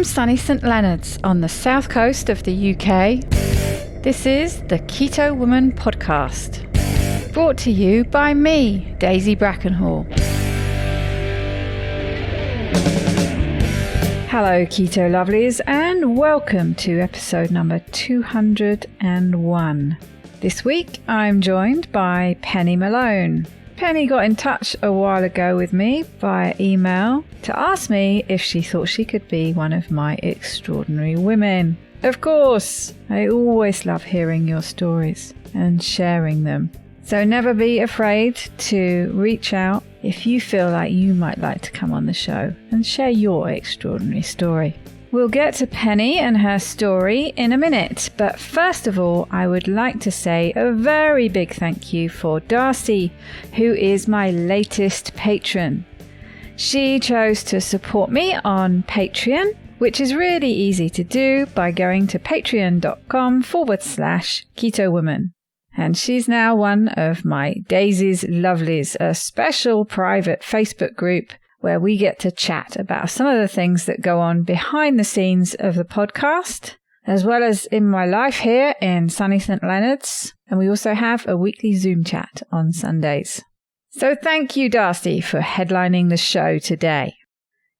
From sunny St Leonards on the south coast of the UK, this is the Keto Woman podcast, brought to you by me, Daisy Brackenhall. Hello Keto Lovelies, and welcome to episode number 201. This week I'm joined by Pennie Malone. Pennie got in touch a while ago with me via email to ask me if she thought she could be one of my extraordinary women. Of course, I always love hearing your stories and sharing them. So never be afraid to reach out if you feel like you might like to come on the show and share your extraordinary story. We'll get to Pennie and her story in a minute, but first of all, I would like to say a very big thank you for Darcy, who is my latest patron. She chose to support me on Patreon, which is really easy to do by going to patreon.com/KetoWoman. And she's now one of my Daisy's Lovelies, a special private Facebook group where we get to chat about some of the things that go on behind the scenes of the podcast, as well as in my life here in sunny St Leonards. And we also have a weekly Zoom chat on Sundays. So thank you, Darcy, for headlining the show today.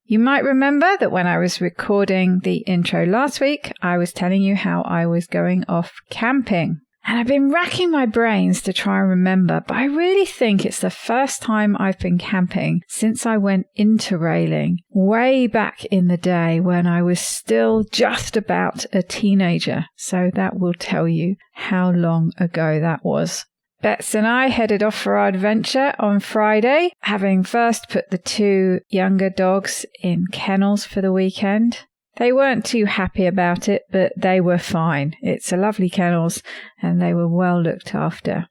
You might remember that when I was recording the intro last week, I was telling you how I was going off camping. And I've been racking my brains to try and remember, but I really think it's the first time I've been camping since I went interrailing way back in the day when I was still just about a teenager. So that will tell you how long ago that was. Bets and I headed off for our adventure on Friday, having first put the two younger dogs in kennels for the weekend. They weren't too happy about it, but they were fine. It's a lovely kennels and they were well looked after.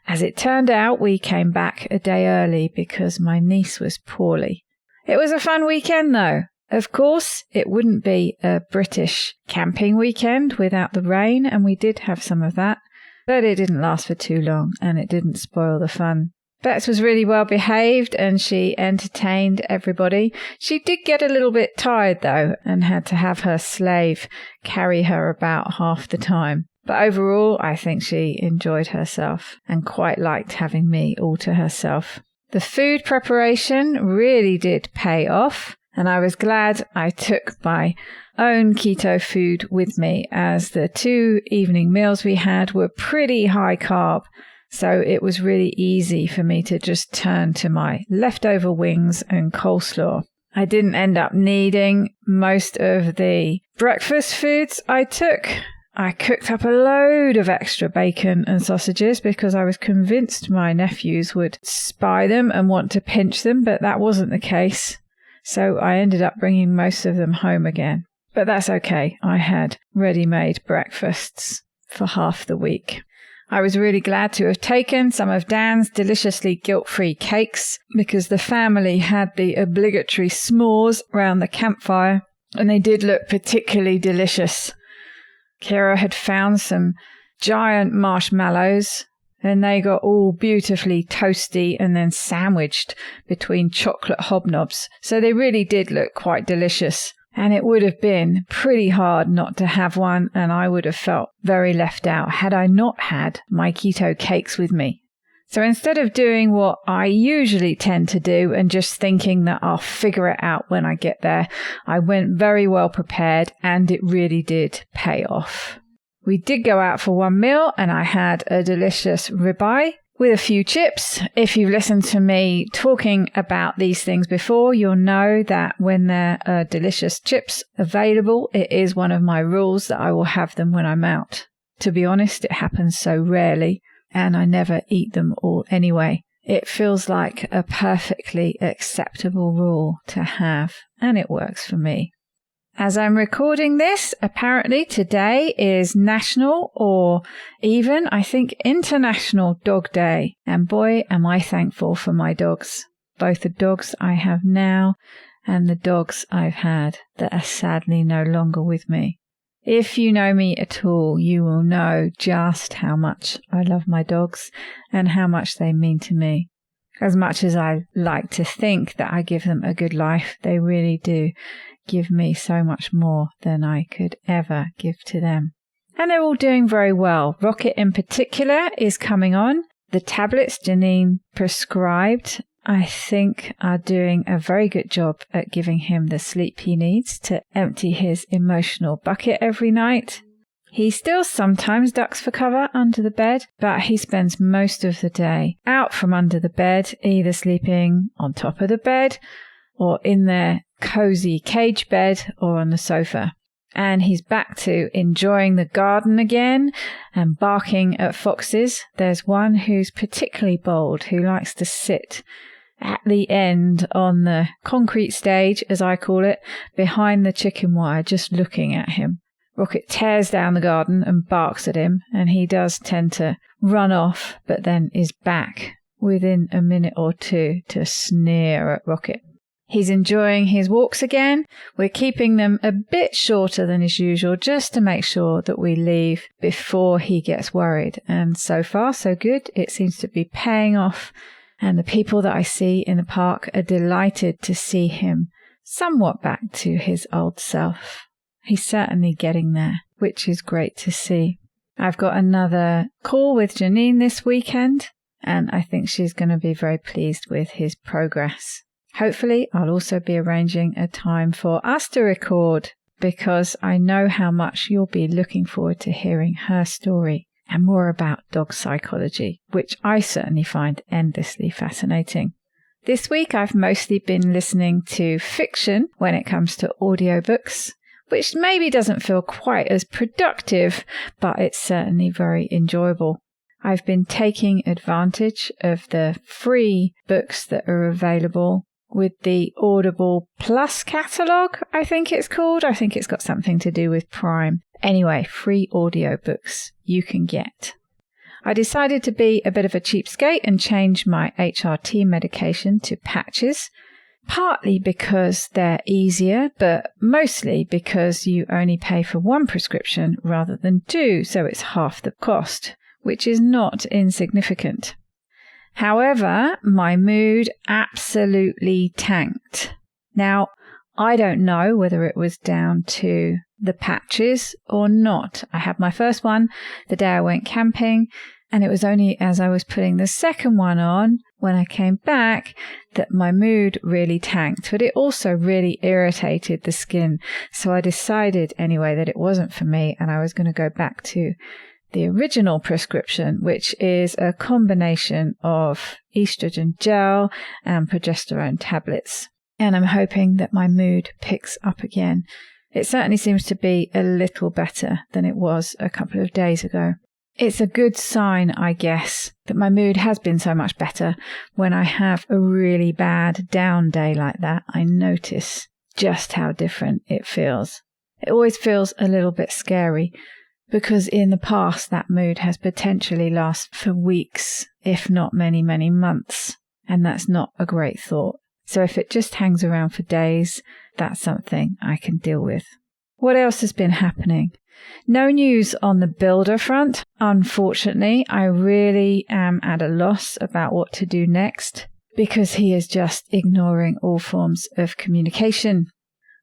As it turned out, we came back a day early because my niece was poorly. It was a fun weekend though. Of course, it wouldn't be a British camping weekend without the rain, and we did have some of that, but it didn't last for too long and it didn't spoil the fun. Bets was really well behaved and she entertained everybody. She did get a little bit tired though and had to have her slave carry her about half the time. But overall, I think she enjoyed herself and quite liked having me all to herself. The food preparation really did pay off, and I was glad I took my own keto food with me, as the two evening meals we had were pretty high carb. So it was really easy for me to just turn to my leftover wings and coleslaw. I didn't end up needing most of the breakfast foods I took. I cooked up a load of extra bacon and sausages because I was convinced my nephews would spy them and want to pinch them, but that wasn't the case. So I ended up bringing most of them home again. But that's okay. I had ready-made breakfasts for half the week. I was really glad to have taken some of Dan's deliciously guilt-free cakes because the family had the obligatory s'mores around the campfire, and they did look particularly delicious. Kira had found some giant marshmallows, and they got all beautifully toasty and then sandwiched between chocolate hobnobs, so they really did look quite delicious. And it would have been pretty hard not to have one, and I would have felt very left out had I not had my keto cakes with me. So instead of doing what I usually tend to do and just thinking that I'll figure it out when I get there, I went very well prepared, and it really did pay off. We did go out for one meal, and I had a delicious ribeye with a few chips. If you've listened to me talking about these things before, you'll know that when there are delicious chips available, it is one of my rules that I will have them when I'm out. To be honest, it happens so rarely, and I never eat them all anyway. It feels like a perfectly acceptable rule to have, and it works for me. As I'm recording this, apparently today is National, or even, I think, International Dog Day. And boy, am I thankful for my dogs. Both the dogs I have now and the dogs I've had that are sadly no longer with me. If you know me at all, you will know just how much I love my dogs and how much they mean to me. As much as I like to think that I give them a good life, they really do give me so much more than I could ever give to them. And they're all doing very well. Rocket in particular is coming on. The tablets Janine prescribed, I think, are doing a very good job at giving him the sleep he needs to empty his emotional bucket every night. He still sometimes ducks for cover under the bed, but he spends most of the day out from under the bed, either sleeping on top of the bed or in their cozy cage bed or on the sofa. And he's back to enjoying the garden again and barking at foxes. There's one who's particularly bold, who likes to sit at the end on the concrete stage, as I call it, behind the chicken wire, just looking at him. Rocket tears down the garden and barks at him, and he does tend to run off, but then is back within a minute or two to sneer at Rocket. He's enjoying his walks again. We're keeping them a bit shorter than is usual, just to make sure that we leave before he gets worried. And so far, so good. It seems to be paying off. And the people that I see in the park are delighted to see him somewhat back to his old self. He's certainly getting there, which is great to see. I've got another call with Janine this weekend, and I think she's going to be very pleased with his progress. Hopefully, I'll also be arranging a time for us to record, because I know how much you'll be looking forward to hearing her story and more about dog psychology, which I certainly find endlessly fascinating. This week, I've mostly been listening to fiction when it comes to audiobooks, which maybe doesn't feel quite as productive, but it's certainly very enjoyable. I've been taking advantage of the free books that are available with the Audible Plus catalogue, I think it's called. I think it's got something to do with Prime. Anyway, free audiobooks you can get. I decided to be a bit of a cheapskate and change my HRT medication to patches, partly because they're easier, but mostly because you only pay for one prescription rather than two, so it's half the cost, which is not insignificant. However, my mood absolutely tanked. Now, I don't know whether it was down to the patches or not. I had my first one the day I went camping, and it was only as I was putting the second one on when I came back that my mood really tanked, but it also really irritated the skin. So I decided anyway that it wasn't for me, and I was going to go back to the original prescription, which is a combination of estrogen gel and progesterone tablets. And I'm hoping that my mood picks up again. It certainly seems to be a little better than it was a couple of days ago. It's a good sign, I guess, that my mood has been so much better. When I have a really bad down day like that, I notice just how different it feels. It always feels a little bit scary, because in the past that mood has potentially lasted for weeks, if not many, many months, and that's not a great thought. So if it just hangs around for days, that's something I can deal with. What else has been happening? No news on the builder front. Unfortunately, I really am at a loss about what to do next, because he is just ignoring all forms of communication.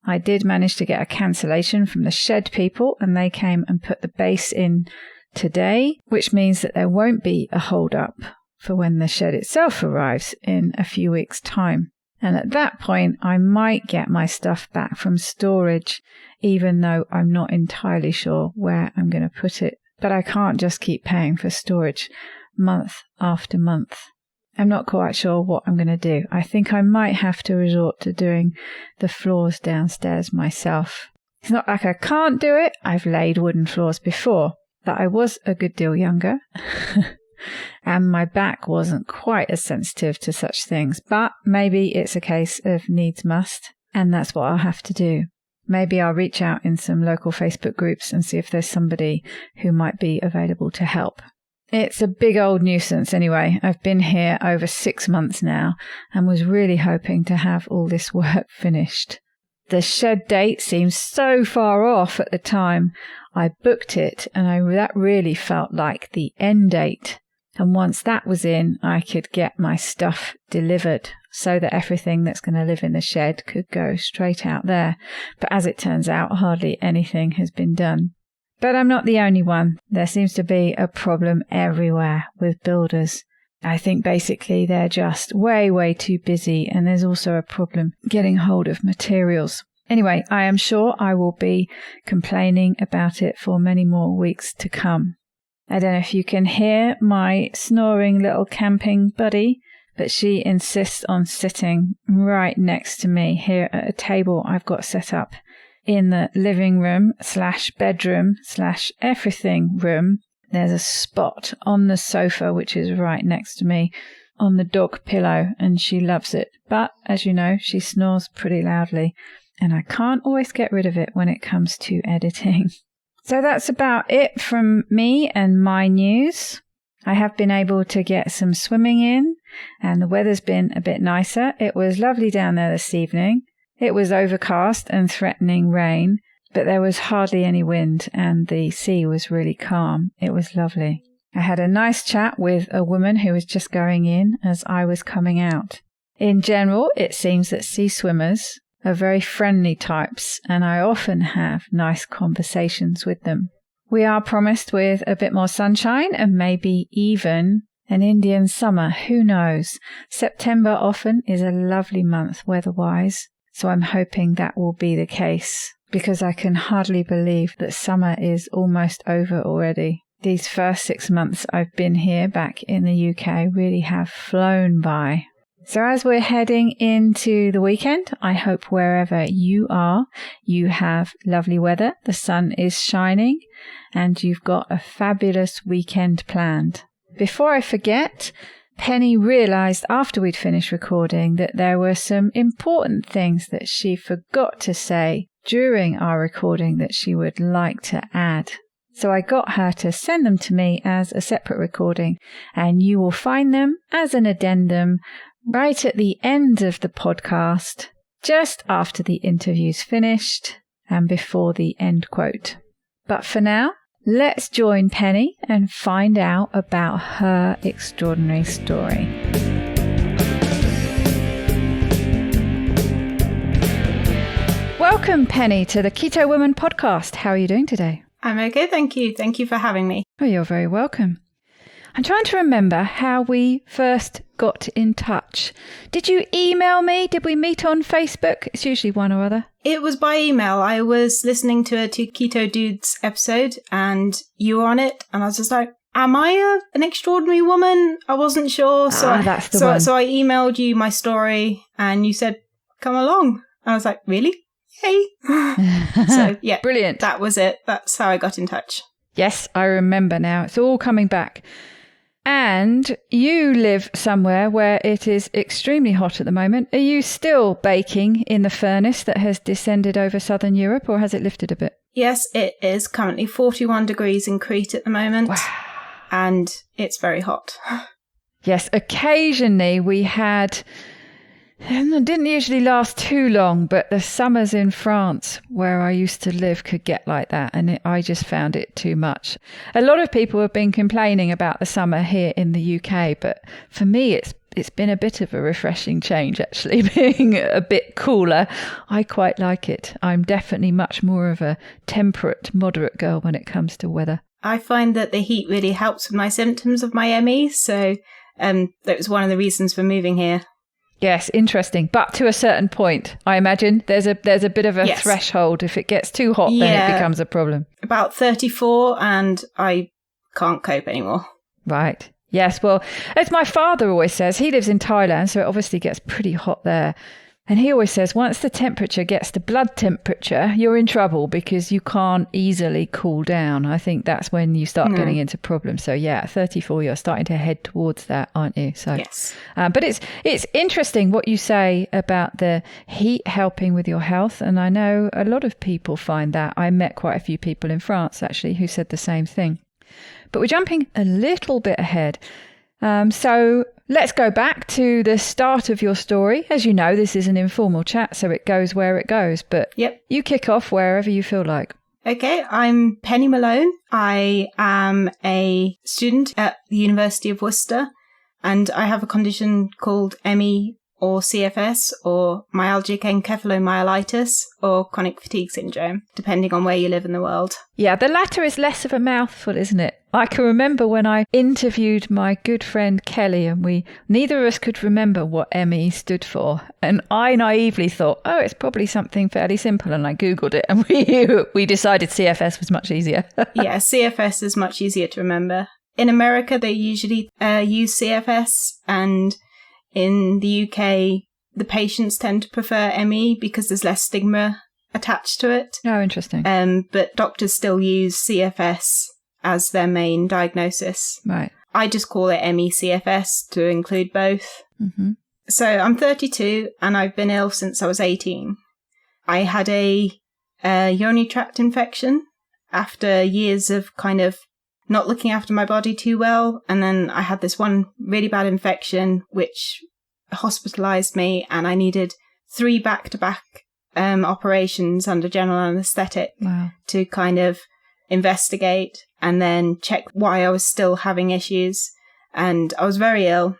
I did manage to get a cancellation from the shed people, and they came and put the base in today, which means that there won't be a hold up for when the shed itself arrives in a few weeks' time. And at that point, I might get my stuff back from storage, even though I'm not entirely sure where I'm going to put it. But I can't just keep paying for storage month after month. I'm not quite sure what I'm going to do. I think I might have to resort to doing the floors downstairs myself. It's not like I can't do it. I've laid wooden floors before, but I was a good deal younger. And my back wasn't quite as sensitive to such things. But maybe it's a case of needs must, and that's what I'll have to do. Maybe I'll reach out in some local Facebook groups and see if there's somebody who might be available to help. It's a big old nuisance anyway. I've been here over 6 months now and was really hoping to have all this work finished. The shed date seems so far off at the time I booked it, and that really felt like the end date. And once that was in, I could get my stuff delivered so that everything that's going to live in the shed could go straight out there. But as it turns out, hardly anything has been done. But I'm not the only one. There seems to be a problem everywhere with builders. I think basically they're just way, way too busy, and there's also a problem getting hold of materials. Anyway, I am sure I will be complaining about it for many more weeks to come. I don't know if you can hear my snoring little camping buddy, but she insists on sitting right next to me here at a table I've got set up in the living room / bedroom / everything room. There's a spot on the sofa, which is right next to me, on the dog pillow, and she loves it. But as you know, she snores pretty loudly, and I can't always get rid of it when it comes to editing. So that's about it from me and my news. I have been able to get some swimming in, and the weather's been a bit nicer. It was lovely down there this evening. It was overcast and threatening rain, but there was hardly any wind and the sea was really calm. It was lovely. I had a nice chat with a woman who was just going in as I was coming out. In general, it seems that sea swimmers are very friendly types, and I often have nice conversations with them. We are promised with a bit more sunshine and maybe even an Indian summer. Who knows? September often is a lovely month weather-wise. So I'm hoping that will be the case, because I can hardly believe that summer is almost over already. These first 6 months I've been here back in the UK really have flown by. So as we're heading into the weekend, I hope wherever you are, you have lovely weather, the sun is shining, and you've got a fabulous weekend planned. Before I forget, Pennie realised after we'd finished recording that there were some important things that she forgot to say during our recording that she would like to add. So I got her to send them to me as a separate recording, and you will find them as an addendum right at the end of the podcast, just after the interview's finished and before the end quote. But for now, let's join Pennie and find out about her extraordinary story. Welcome, Pennie, to the Keto Woman podcast. How are you doing today? I'm okay, thank you. Thank you for having me. Oh, you're very welcome. I'm trying to remember how we first got in touch. Did you email me? Did we meet on Facebook? It's usually one or other. It was by email. I was listening to a Two Keto Dudes episode and you were on it. And I was just like, am I an extraordinary woman? I wasn't sure. That's the one. So I emailed you my story and you said, come along. And I was like, really? Yay. So yeah, brilliant. That was it. That's how I got in touch. Yes, I remember now. It's all coming back. And you live somewhere where it is extremely hot at the moment. Are you still baking in the furnace that has descended over southern Europe, or has it lifted a bit? Yes, it is currently 41 degrees in Crete at the moment. Wow. And it's very hot. Yes, occasionally we had... It didn't usually last too long, but the summers in France where I used to live could get like that, and I just found it too much. A lot of people have been complaining about the summer here in the UK, but for me it's been a bit of a refreshing change, actually, being a bit cooler. I quite like it. I'm definitely much more of a temperate, moderate girl when it comes to weather. I find that the heat really helps with my symptoms of my ME, so that was one of the reasons for moving here. Yes, interesting. But to a certain point, I imagine there's a bit of a threshold. If it gets too hot, then it becomes a problem. About 34 and I can't cope anymore. Right. Yes. Well, as my father always says, he lives in Thailand, so it obviously gets pretty hot there. And he always says, once the temperature gets to blood temperature, you're in trouble because you can't easily cool down. I think that's when you start getting into problems. So yeah, at 34, you're starting to head towards that, aren't you? So yes. But it's interesting what you say about the heat helping with your health. And I know a lot of people find that. I met quite a few people in France, actually, who said the same thing. But we're jumping a little bit ahead. So let's go back to the start of your story. As you know, this is an informal chat, so it goes where it goes. But you kick off wherever you feel like. Okay, I'm Pennie Malone. I am a student at the University of Worcester, and I have a condition called ME or CFS, or myalgic encephalomyelitis, or chronic fatigue syndrome, depending on where you live in the world. Yeah, the latter is less of a mouthful, isn't it? I can remember when I interviewed my good friend Kelly, and neither of us could remember what ME stood for. And I naively thought, oh, it's probably something fairly simple. And I Googled it, and we decided CFS was much easier. Yeah, CFS is much easier to remember. In America, they usually use CFS, and in the UK, the patients tend to prefer ME because there's less stigma attached to it. Oh, interesting. But doctors still use CFS as their main diagnosis. Right. I just call it ME-CFS to include both. Mm-hmm. So I'm 32 and I've been ill since I was 18. I had a urinary tract infection after years of kind of not looking after my body too well. And then I had this one really bad infection, which hospitalized me, and I needed 3 back-to-back operations under general anesthetic. Wow. To kind of investigate and then check why I was still having issues. And I was very ill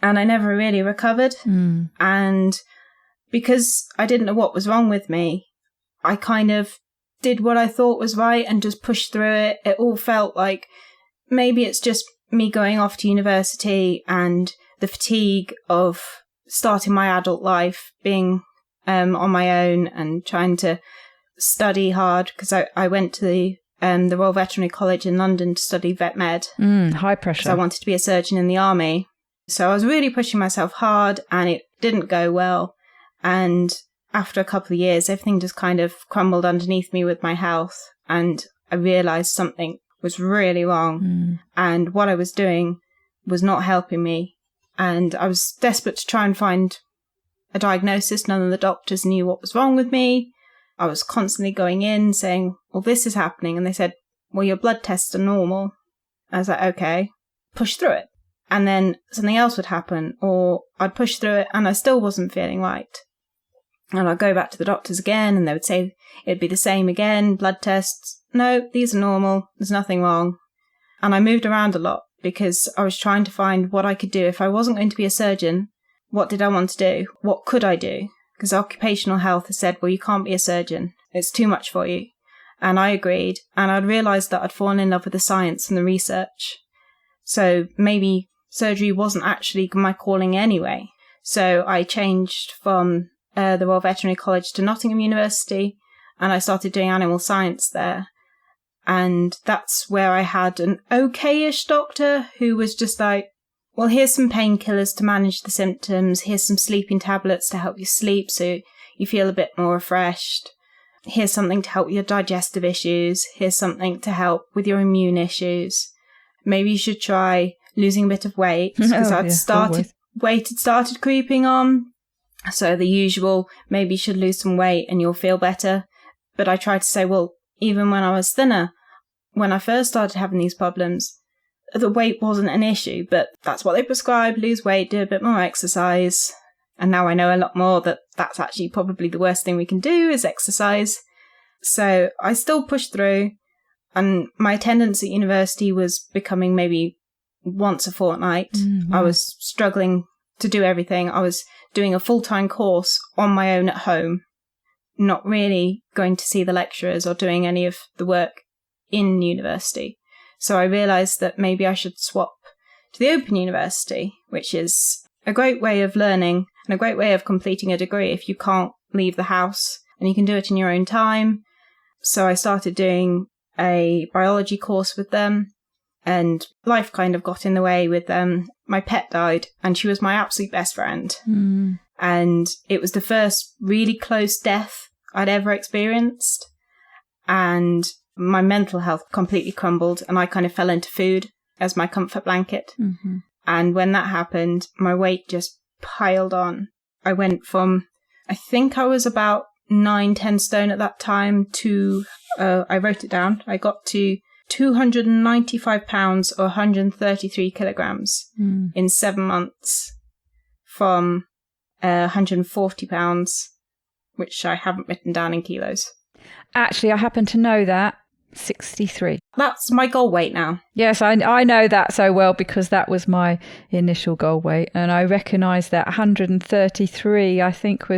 and I never really recovered. And because I didn't know what was wrong with me, I kind of did what I thought was right and just pushed through it. It all felt like maybe it's just me going off to university and the fatigue of starting my adult life, being on my own and trying to study hard, because I went to the Royal Veterinary College in London to study vet med. High pressure. So I wanted to be a surgeon in the army. So I was really pushing myself hard and it didn't go well. And after a couple of years, everything just kind of crumbled underneath me with my health. And I realized something was really wrong. And what I was doing was not helping me. And I was desperate to try and find a diagnosis. None of the doctors knew what was wrong with me. I was constantly going in saying, well, this is happening. And they said, well, your blood tests are normal. I was like, okay, push through it. And then something else would happen, or I'd push through it and I still wasn't feeling right. And I'd go back to the doctors again and they would say it'd be the same again, blood tests. No, these are normal. There's nothing wrong. And I moved around a lot because I was trying to find what I could do. If I wasn't going to be a surgeon, what did I want to do? What could I do? Because occupational health has said, well, you can't be a surgeon. It's too much for you. And I agreed. And I'd realised that I'd fallen in love with the science and the research. So maybe surgery wasn't actually my calling anyway. So I changed from the Royal Veterinary College to Nottingham University, and I started doing animal science there. And that's where I had an okay-ish doctor who was just like, well, here's some painkillers to manage the symptoms. Here's some sleeping tablets to help you sleep so you feel a bit more refreshed. Here's something to help with your digestive issues. Here's something to help with your immune issues. Maybe you should try losing a bit of weight, because weight had started creeping on. So the usual, maybe you should lose some weight and you'll feel better. But I tried to say, well, even when I was thinner, when I first started having these problems, the weight wasn't an issue, but that's what they prescribe, lose weight, do a bit more exercise. And now I know a lot more that that's actually probably the worst thing we can do is exercise. So I still pushed through, and my attendance at university was becoming maybe once a fortnight. I was struggling to do everything. I was doing a full-time course on my own at home, not really going to see the lecturers or doing any of the work in university. So I realised that maybe I should swap to the Open University, which is a great way of learning and a great way of completing a degree if you can't leave the house, and you can do it in your own time. So I started doing a biology course with them, and life kind of got in the way with them. My pet died, and she was my absolute best friend. And it was the first really close death I'd ever experienced. And my mental health completely crumbled, and I kind of fell into food as my comfort blanket. And when that happened, my weight just piled on. I went from, I think I was about 9-10 stone at that time to, I wrote it down, I got to 295 pounds or 133 kilograms in 7 months, from 140 pounds, which I haven't written down in kilos. Actually, I happen to know that. 63. That's my goal weight now. Yes, I know that so well because that was my initial goal weight. And I recognise that 133, I think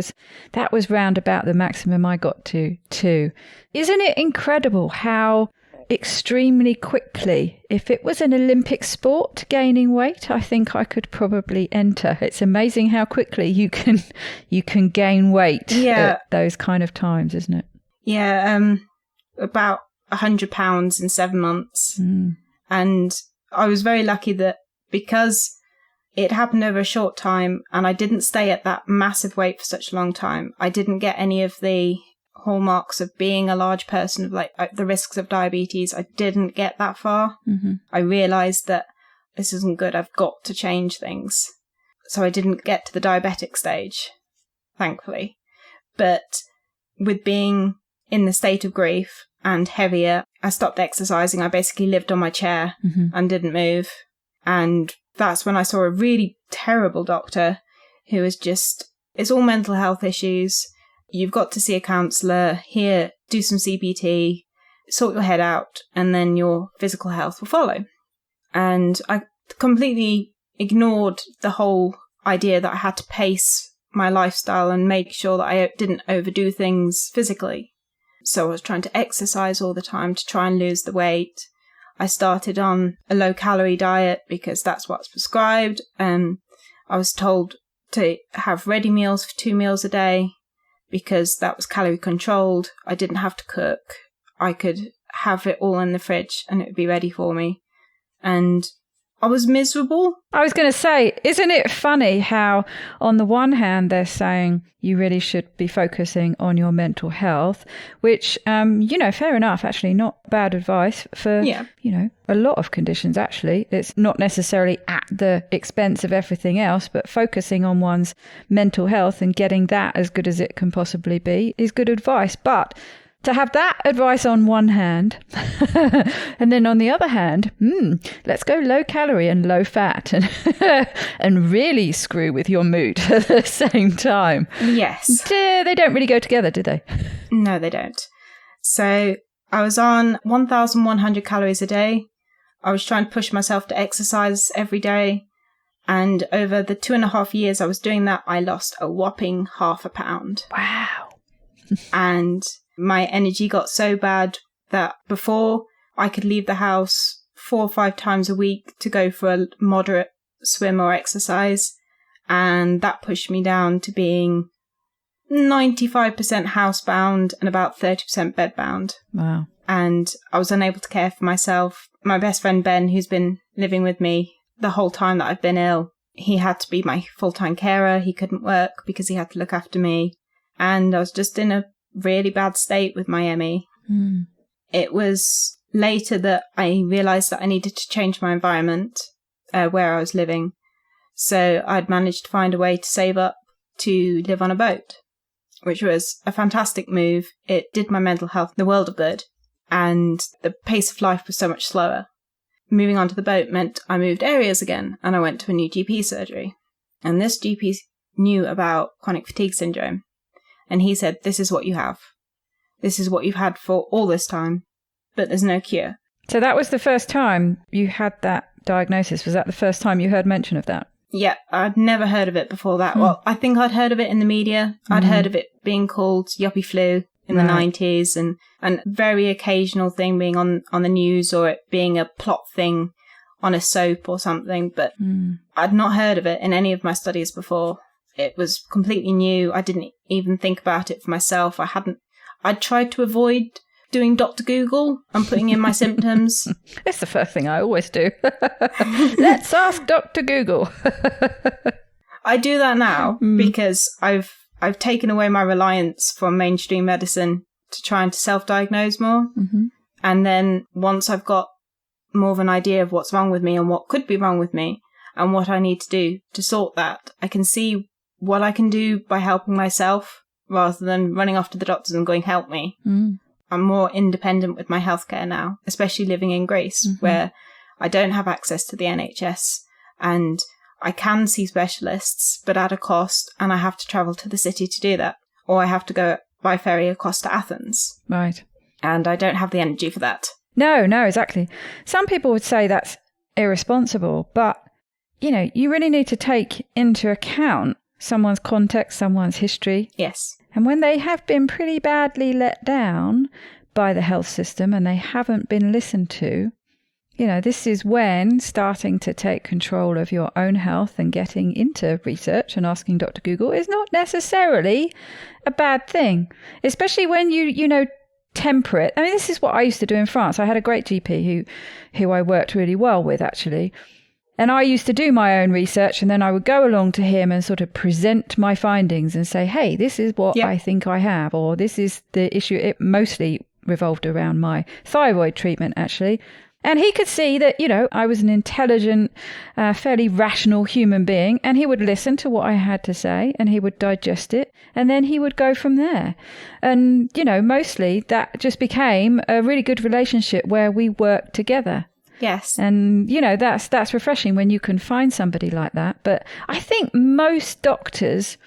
that was round about the maximum I got to too. Isn't it incredible how extremely quickly, if it was an Olympic sport, gaining weight, I think I could probably enter. It's amazing how quickly you can gain weight at those kind of times, isn't it? Yeah, about 100 pounds in 7 months. And I was very lucky that because it happened over a short time and I didn't stay at that massive weight for such a long time, I didn't get any of the hallmarks of being a large person, of like the risks of diabetes. I didn't get that far. I realized that this isn't good. I've got to change things. So I didn't get to the diabetic stage, thankfully. But with being in the state of grief and heavier, I stopped exercising. I basically lived on my chair and didn't move. And that's when I saw a really terrible doctor who was just, it's all mental health issues. You've got to see a counsellor. Here, do some CBT, sort your head out, and then your physical health will follow. And I completely ignored the whole idea that I had to pace my lifestyle and make sure that I didn't overdo things physically. So I was trying to exercise all the time to try and lose the weight. I started on a low-calorie diet because that's what's prescribed. I was told to have ready meals for 2 meals a day because that was calorie controlled. I didn't have to cook. I could have it all in the fridge and it would be ready for me. And I was miserable. I was going to say, isn't it funny how on the one hand they're saying you really should be focusing on your mental health, which, fair enough, actually not bad advice for, a lot of conditions, actually. It's not necessarily at the expense of everything else, but focusing on one's mental health and getting that as good as it can possibly be is good advice. But to have that advice on one hand, and then on the other hand, let's go low calorie and low fat and and really screw with your mood at the same time. Yes. They don't really go together, do they? No, they don't. So I was on 1,100 calories a day. I was trying to push myself to exercise every day. And over the 2.5 years I was doing that, I lost a whopping 0.5 pound. Wow. And my energy got so bad that before I could leave the house 4 or 5 times a week to go for a moderate swim or exercise. And that pushed me down to being 95% housebound and about 30% bedbound. Wow. And I was unable to care for myself. My best friend Ben, who's been living with me the whole time that I've been ill, he had to be my full-time carer. He couldn't work because he had to look after me. And I was just in a really bad state with my ME. It was later that I realised that I needed to change my environment where I was living. So I'd managed to find a way to save up to live on a boat, which was a fantastic move. It did my mental health the world of good, and the pace of life was so much slower. Moving onto the boat meant I moved areas again, and I went to a new GP surgery. And this GP knew about chronic fatigue syndrome. And he said, this is what you have. This is what you've had for all this time, but there's no cure. So that was the first time you had that diagnosis. Was that the first time you heard mention of that? Yeah, I'd never heard of it before that. Well, I think I'd heard of it in the media. I'd heard of it being called yuppie flu in the 90s and very occasional thing being on the news or it being a plot thing on a soap or something. But I'd not heard of it in any of my studies before. It was completely new. I didn't even think about it for myself. I'd tried to avoid doing Dr. Google and putting in my symptoms. It's the first thing I always do. Let's ask Dr. Google. I do that now because I've taken away my reliance from mainstream medicine to trying to self-diagnose more. And then once I've got more of an idea of what's wrong with me and what could be wrong with me and what I need to do to sort that, I can see what I can do by helping myself rather than running off to the doctors and going, help me. I'm more independent with my healthcare now, especially living in Greece where I don't have access to the NHS and I can see specialists, but at a cost, and I have to travel to the city to do that. Or I have to go by ferry across to Athens. Right. And I don't have the energy for that. No, exactly. Some people would say that's irresponsible, but, you really need to take into account someone's context, someone's history. Yes. And when they have been pretty badly let down by the health system and they haven't been listened to, this is when starting to take control of your own health and getting into research and asking Dr. Google is not necessarily a bad thing, especially when you temper it. I mean, this is what I used to do in France. I had a great GP who I worked really well with, actually. And I used to do my own research, and then I would go along to him and sort of present my findings and say, hey, this is what I think I have, or this is the issue. It mostly revolved around my thyroid treatment, actually. And he could see that, I was an intelligent, fairly rational human being, and he would listen to what I had to say and he would digest it, and then he would go from there. And, mostly that just became a really good relationship where we worked together. Yes. And, that's refreshing when you can find somebody like that. But I think most doctors,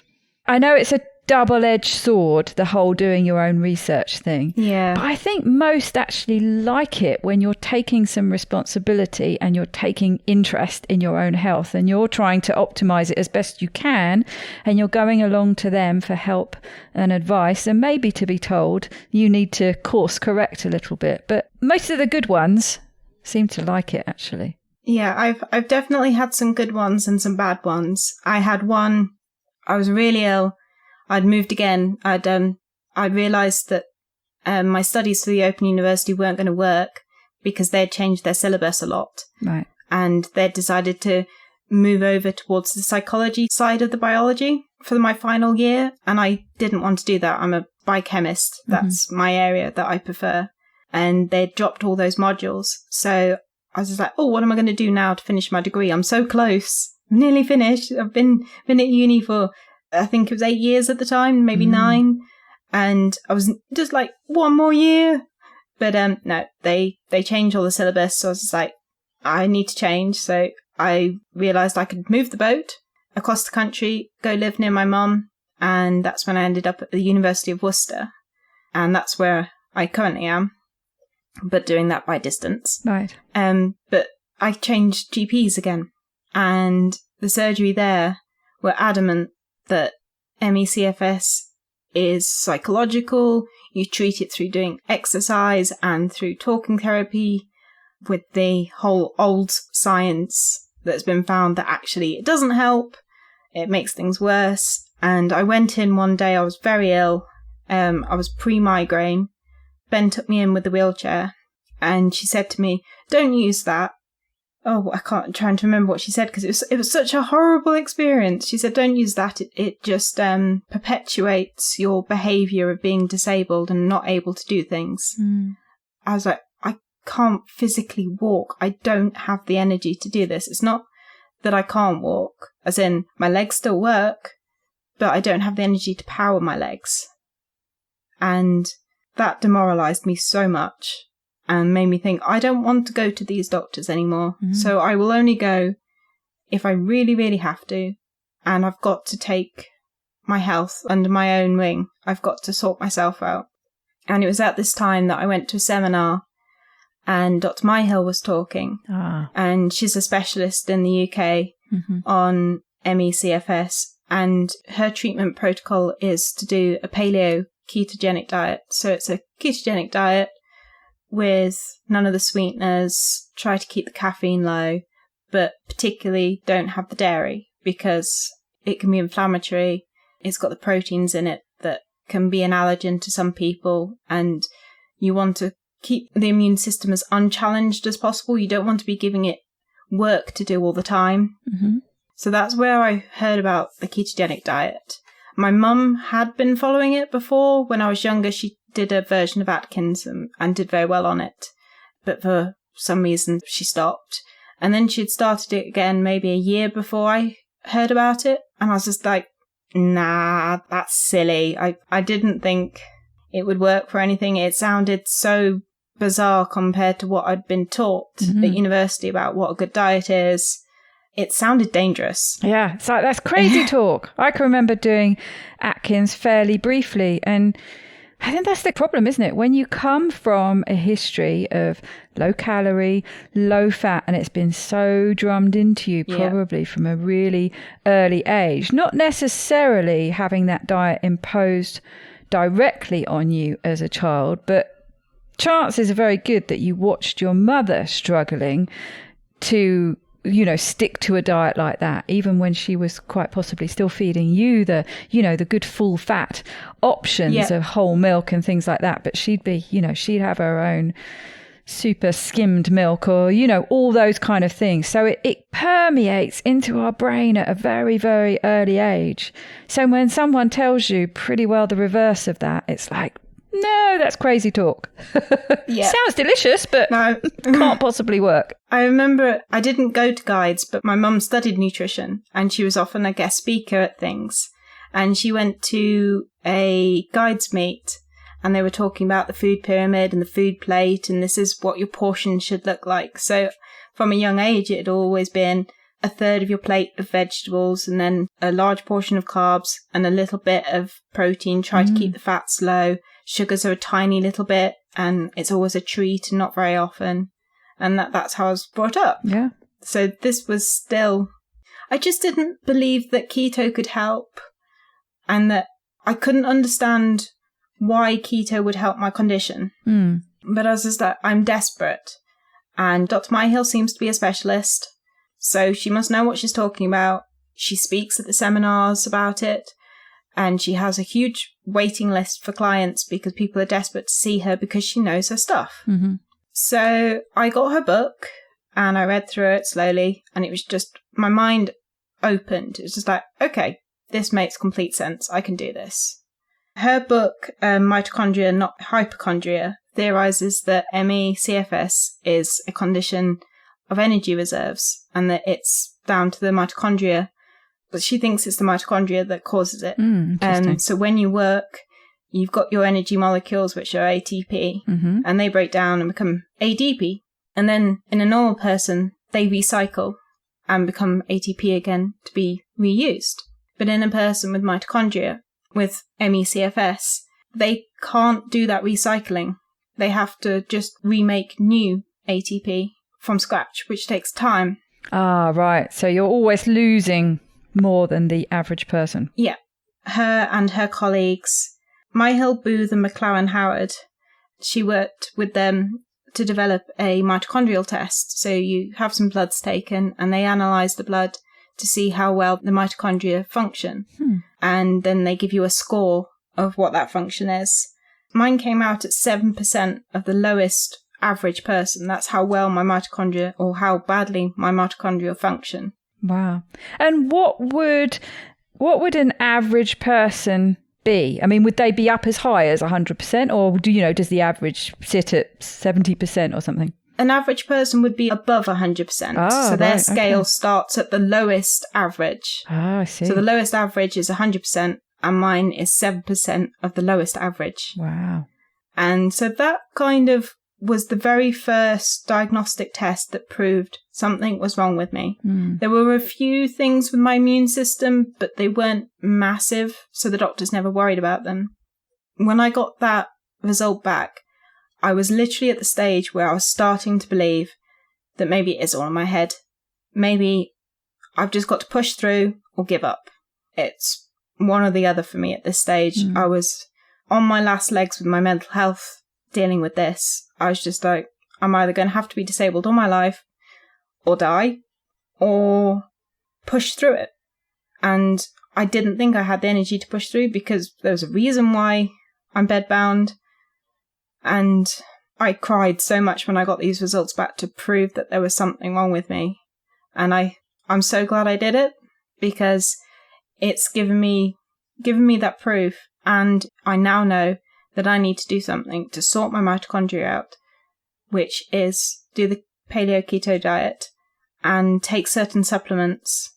I know it's a double-edged sword, the whole doing your own research thing. Yeah. But I think most actually like it when you're taking some responsibility and you're taking interest in your own health and you're trying to optimize it as best you can, and you're going along to them for help and advice and maybe to be told you need to course correct a little bit. But most of the good ones seem to like it, actually. Yeah, I've definitely had some good ones and some bad ones. I had one, I was really ill. I'd moved again. I'd realised that my studies for the Open University weren't going to work because they'd changed their syllabus a lot. Right. And they'd decided to move over towards the psychology side of the biology for my final year. And I didn't want to do that. I'm a biochemist. That's my area that I prefer. And they'd dropped all those modules. So I was just like, what am I going to do now to finish my degree? I'm so close. I'm nearly finished. I've been at uni for, I think it was 8 years at the time, maybe 9. And I was just like, one more year. But no, they changed all the syllabus. So I was just like, I need to change. So I realised I could move the boat across the country, go live near my mum. And that's when I ended up at the University of Worcester. And that's where I currently am, but doing that by distance. Right. But I changed GPs again. And the surgery there were adamant that ME/CFS is psychological. You treat it through doing exercise and through talking therapy, with the whole old science that's been found that actually it doesn't help. It makes things worse. And I went in one day, I was very ill. I was pre-migraine. Ben took me in with the wheelchair and she said to me, don't use that. Oh, I'm trying to remember what she said because it was such a horrible experience. She said, don't use that. It just perpetuates your behaviour of being disabled and not able to do things. I was like, I can't physically walk. I don't have the energy to do this. It's not that I can't walk, as in my legs still work, but I don't have the energy to power my legs. And that demoralised me so much and made me think, I don't want to go to these doctors anymore. So I will only go if I really, really have to. And I've got to take my health under my own wing. I've got to sort myself out. And it was at this time that I went to a seminar and Dr. Myhill was talking. And she's a specialist in the UK on ME/CFS. And her treatment protocol is to do a paleo ketogenic diet. So it's a ketogenic diet with none of the sweeteners, try to keep the caffeine low, but particularly don't have the dairy because it can be inflammatory. It's got the proteins in it that can be an allergen to some people, and you want to keep the immune system as unchallenged as possible. You don't want to be giving it work to do all the time. So that's where I heard about the ketogenic diet. My mum had been following it before. When I was younger, she did a version of Atkins and did very well on it. But for some reason, she stopped. And then she'd started it again maybe a year before I heard about it. And I was just like, nah, that's silly. I didn't think it would work for anything. It sounded so bizarre compared to what I'd been taught at university about what a good diet is. it sounded dangerous. Yeah, it's like, that's crazy talk. I can remember doing Atkins fairly briefly, and I think that's the problem, isn't it? When you come from a history of low calorie, low fat, and it's been so drummed into you probably from a really early age, not necessarily having that diet imposed directly on you as a child, but chances are very good that you watched your mother struggling to stick to a diet like that, even when she was quite possibly still feeding you the good full fat options of whole milk and things like that. But she'd be, she'd have her own super skimmed milk or, all those kind of things. So it permeates into our brain at a very, very early age. So when someone tells you pretty well the reverse of that, it's like, no, that's crazy talk. Sounds delicious, but no. Can't possibly work. I remember I didn't go to guides, but my mum studied nutrition and she was often a guest speaker at things. And she went to a guides meet and they were talking about the food pyramid and the food plate, and this is what your portion should look like. So from a young age, it had always been a third of your plate of vegetables and then a large portion of carbs and a little bit of protein. Try to keep the fats low. Sugars are a tiny little bit, and it's always a treat and not very often. And that's how I was brought up. Yeah. So this was still, I just didn't believe that keto could help, and that I couldn't understand why keto would help my condition. But I was just like, I'm desperate. And Dr. Myhill seems to be a specialist, so she must know what she's talking about. She speaks at the seminars about it. And she has a huge waiting list for clients because people are desperate to see her because she knows her stuff. So I got her book and I read through it slowly, and it was just, my mind opened. It was just like, okay, this makes complete sense. I can do this. Her book, Mitochondria, Not Hypochondria, theorizes that ME CFS is a condition of energy reserves and that it's down to the mitochondria. But she thinks it's the mitochondria that causes it. So when you work, you've got your energy molecules, which are ATP, and they break down and become ADP. And then in a normal person, they recycle and become ATP again to be reused. But in a person with mitochondria, with ME/CFS, they can't do that recycling. They have to just remake new ATP from scratch, which takes time. Ah, right. So you're always losing more than the average person. Yeah. Her and her colleagues, Myhill, Booth and McLaren Howard, she worked with them to develop a mitochondrial test. So you have some bloods taken and they analyse the blood to see how well the mitochondria function. And then they give you a score of what that function is. Mine came out at 7% of the lowest average person. That's how well my mitochondria, or how badly my mitochondria function. Wow. And what would an average person be? I mean, would they be up as high as 100%, or does the average sit at 70% or something? An average person would be above 100%. So their scale starts at the lowest average. I see. So the lowest average is 100%, and mine is 7% of the lowest average. Wow. And so that kind of was the very first diagnostic test that proved something was wrong with me. There were a few things with my immune system, but they weren't massive, so the doctors never worried about them. When I got that result back, I was literally at the stage where I was starting to believe that maybe it is all in my head. Maybe I've just got to push through or give up. It's one or the other for me at this stage. I was on my last legs with my mental health, dealing with this. I was just like, I'm either going to have to be disabled all my life or die or push through it. And I didn't think I had the energy to push through because there was a reason why I'm bedbound. And I cried so much when I got these results back to prove that there was something wrong with me. And I'm so glad I did it because it's given me that proof. And I now know that I need to do something to sort my mitochondria out, which is do the paleo-keto diet and take certain supplements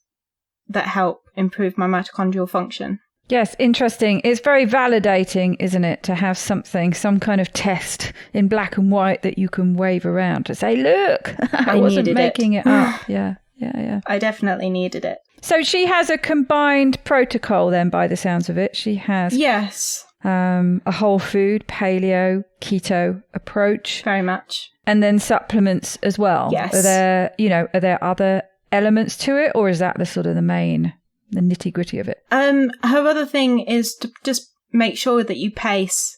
that help improve my mitochondrial function. Yes, interesting. It's very validating, isn't it, to have something, some kind of test in black and white that you can wave around to say, look, I wasn't making it up. Yeah. Yeah. I definitely needed it. So she has a combined protocol then, by the sounds of it. She has Yes, a whole food, paleo, keto approach. very much. And then supplements as well. Yes. Are there other elements to it, or is that the sort of the nitty gritty of it? Her other thing is to just make sure that you pace,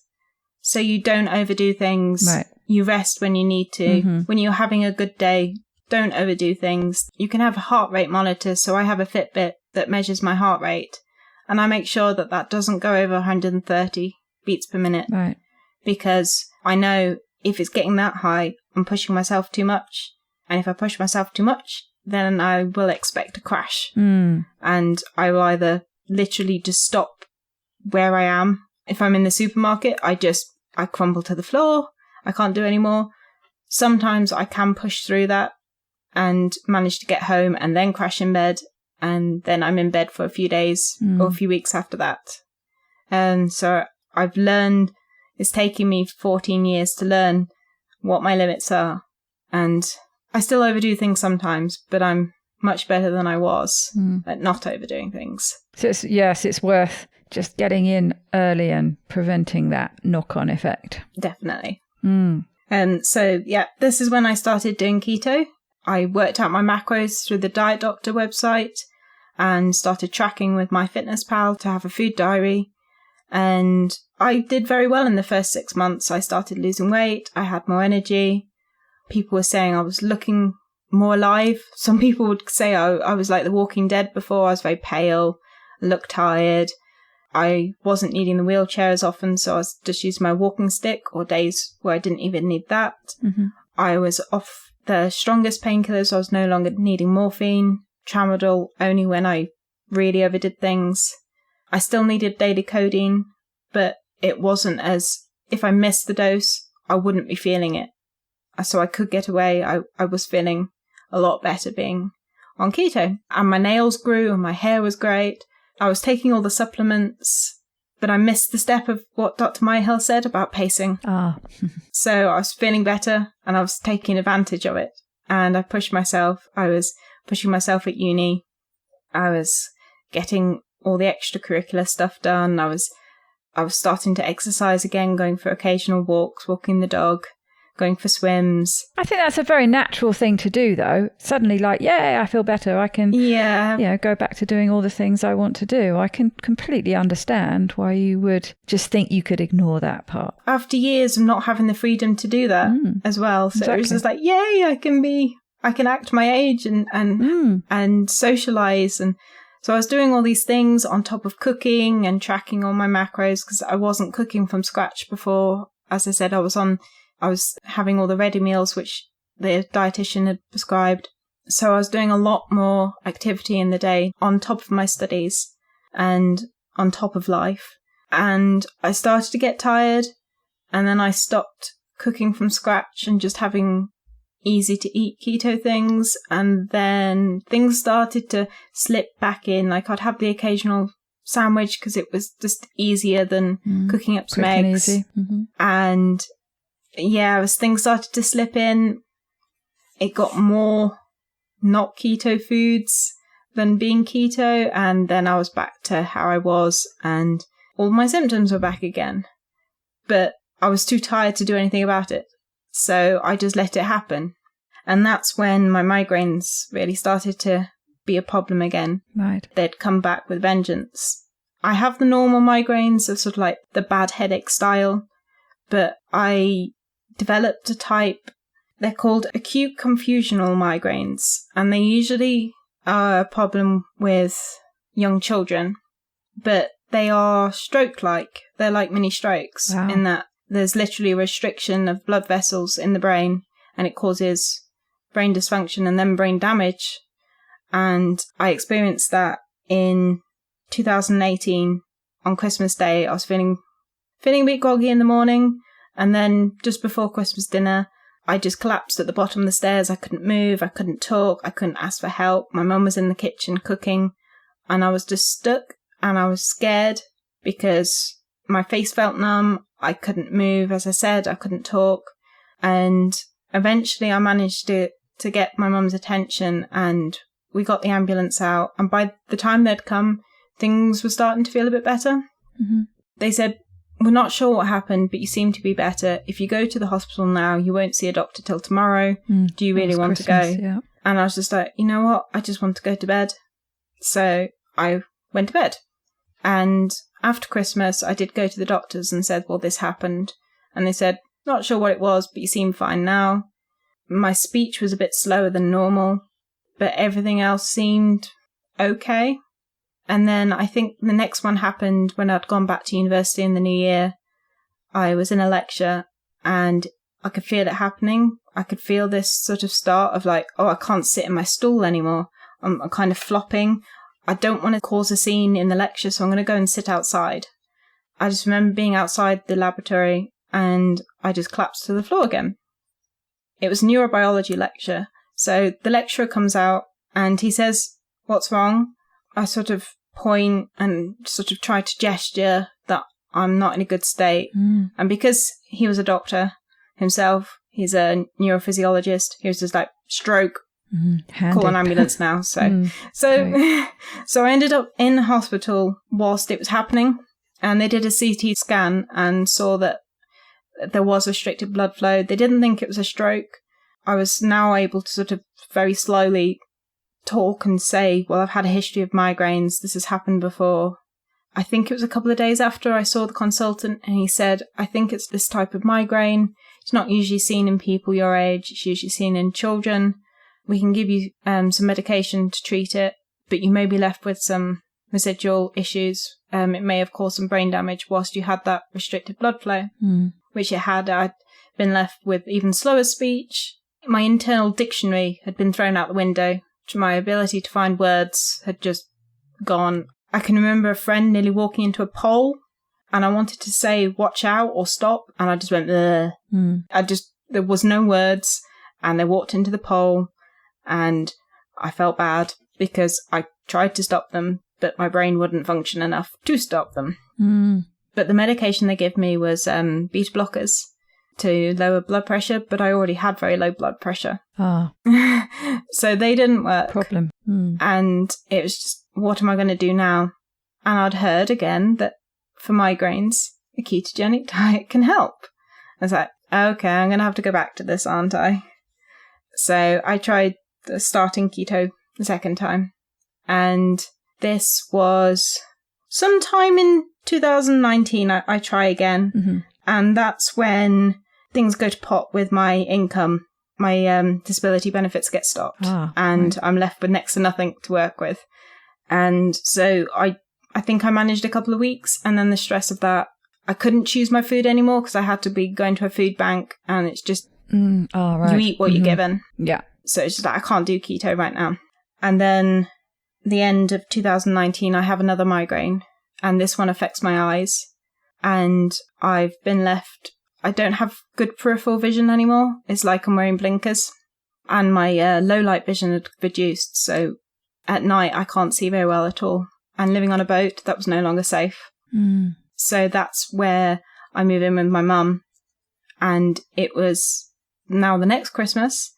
so you don't overdo things. Right. You rest when you need to. Mm-hmm. When you're having a good day, don't overdo things. You can have a heart rate monitor. So I have a Fitbit that measures my heart rate, and I make sure that that doesn't go over 130 beats per minute. Right. Because I know if it's getting that high, I'm pushing myself too much. And if I push myself too much, then I will expect a crash. Mm. And I will either literally just stop where I am. If I'm in the supermarket, I crumble to the floor. I can't do any more. Sometimes I can push through that and manage to get home and then crash in bed. And then I'm in bed for a few days or a few weeks after that. And so I've learned, it's taken me 14 years to learn what my limits are. And I still overdo things sometimes, but I'm much better than I was at not overdoing things. So it's worth just getting in early and preventing that knock-on effect. Definitely. Mm. So this is when I started doing keto. I worked out my macros through the Diet Doctor website and started tracking with MyFitnessPal to have a food diary. And I did very well in the first 6 months. I started losing weight. I had more energy. People were saying I was looking more alive. Some people would say I was like The Walking Dead before. I was very pale, looked tired. I wasn't needing the wheelchair as often, so I was just using my walking stick, or days where I didn't even need that. Mm-hmm. I was off the strongest painkillers. I was no longer needing morphine, tramadol, only when I really overdid things. I still needed daily codeine, but it wasn't as, if I missed the dose, I wouldn't be feeling it. So I could get away. I was feeling a lot better being on keto. And my nails grew and my hair was great. I was taking all the supplements, but I missed the step of what Dr. Myhill said about pacing. So I was feeling better and I was taking advantage of it. And I pushed myself. I was pushing myself at uni. I was getting all the extracurricular stuff done. I was starting to exercise again, going for occasional walks, walking the dog, going for swims. I think that's a very natural thing to do, though. Suddenly, like, yay, I feel better. I can go back to doing all the things I want to do. I can completely understand why you would just think you could ignore that part. After years of not having the freedom to do that as well. So It was just like, yay, I can act my age and socialize. And so I was doing all these things on top of cooking and tracking all my macros, because I wasn't cooking from scratch before. As I said, I was having all the ready meals, which the dietitian had prescribed. So I was doing a lot more activity in the day on top of my studies and on top of life. And I started to get tired, and then I stopped cooking from scratch and just having easy to eat keto things. And then things started to slip back in. Like, I'd have the occasional sandwich because it was just easier than cooking up some eggs. And as things started to slip in, it got more not keto foods than being keto. And then I was back to how I was, and all my symptoms were back again. But I was too tired to do anything about it. So I just let it happen. And that's when my migraines really started to be a problem again. Right. They'd come back with vengeance. I have the normal migraines of sort of like the bad headache style, but I developed a type, they're called Acute Confusional migraines, and they usually are a problem with young children, but they are stroke-like. They're like mini strokes. Wow. In that there's literally a restriction of blood vessels in the brain, and it causes brain dysfunction and then brain damage. And I experienced that in 2018 on Christmas Day. I was feeling a bit groggy in the morning, and then just before Christmas dinner, I just collapsed at the bottom of the stairs. I couldn't move, I couldn't talk, I couldn't ask for help. My mum was in the kitchen cooking, and I was just stuck, and I was scared because my face felt numb. I couldn't move, as I said, I couldn't talk. And eventually I managed to get my mum's attention, and we got the ambulance out, and by the time they'd come, things were starting to feel a bit better. Mm-hmm. They said, we're not sure what happened, but you seem to be better. If you go to the hospital now, you won't see a doctor till tomorrow. Do you really want Christmas, to go? Yeah. And I was just like, you know what? I just want to go to bed. So I went to bed. And after Christmas, I did go to the doctors and said, well, this happened. And they said, not sure what it was, but you seem fine now. My speech was a bit slower than normal, but everything else seemed okay. And then I think the next one happened when I'd gone back to university in the new year. I was in a lecture and I could feel it happening. I could feel this sort of start of like, oh, I can't sit in my stool anymore. I'm kind of flopping. I don't want to cause a scene in the lecture, so I'm going to go and sit outside. I just remember being outside the laboratory and I just collapsed to the floor again. It was a neurobiology lecture. So the lecturer comes out and he says, what's wrong? I sort of point and sort of try to gesture that I'm not in a good state. And because he was a doctor himself, he's a neurophysiologist, he was just like, stroke, call an ambulance now. So I ended up in hospital whilst it was happening, and they did a CT scan and saw that there was restricted blood flow. They didn't think it was a stroke. I was now able to sort of very slowly talk and say, well, I've had a history of migraines. This has happened before. I think it was a couple of days after I saw the consultant, and he said, I think it's this type of migraine. It's not usually seen in people your age. It's usually seen in children. We can give you some medication to treat it, but you may be left with some residual issues. It may have caused some brain damage whilst you had that restricted blood flow, which it had. I'd been left with even slower speech. My internal dictionary had been thrown out the window. My ability to find words had just gone. I can remember a friend nearly walking into a pole, and I wanted to say watch out or stop, and I just went there was no words, and they walked into the pole, and I felt bad because I tried to stop them, but my brain wouldn't function enough to stop them. But the medication they gave me was beta blockers to lower blood pressure, but I already had very low blood pressure. So they didn't work. Problem. And it was just, what am I going to do now? And I'd heard again that for migraines, a ketogenic diet can help. I was like, okay, I'm going to have to go back to this, aren't I? So I tried starting keto the second time. And this was sometime in 2019, I try again. And that's when things go to pot with my income. My disability benefits get stopped, and I'm left with next to nothing to work with. And so I think I managed a couple of weeks, and then the stress of that, I couldn't choose my food anymore because I had to be going to a food bank, and it's just, you eat what you're given. Yeah. So it's just like, I can't do keto right now. And then the end of 2019, I have another migraine, and this one affects my eyes. And I've been left, I don't have good peripheral vision anymore. It's like I'm wearing blinkers. And my low light vision had reduced. So at night, I can't see very well at all. And living on a boat, that was no longer safe. So that's where I move in with my mum. And it was now the next Christmas.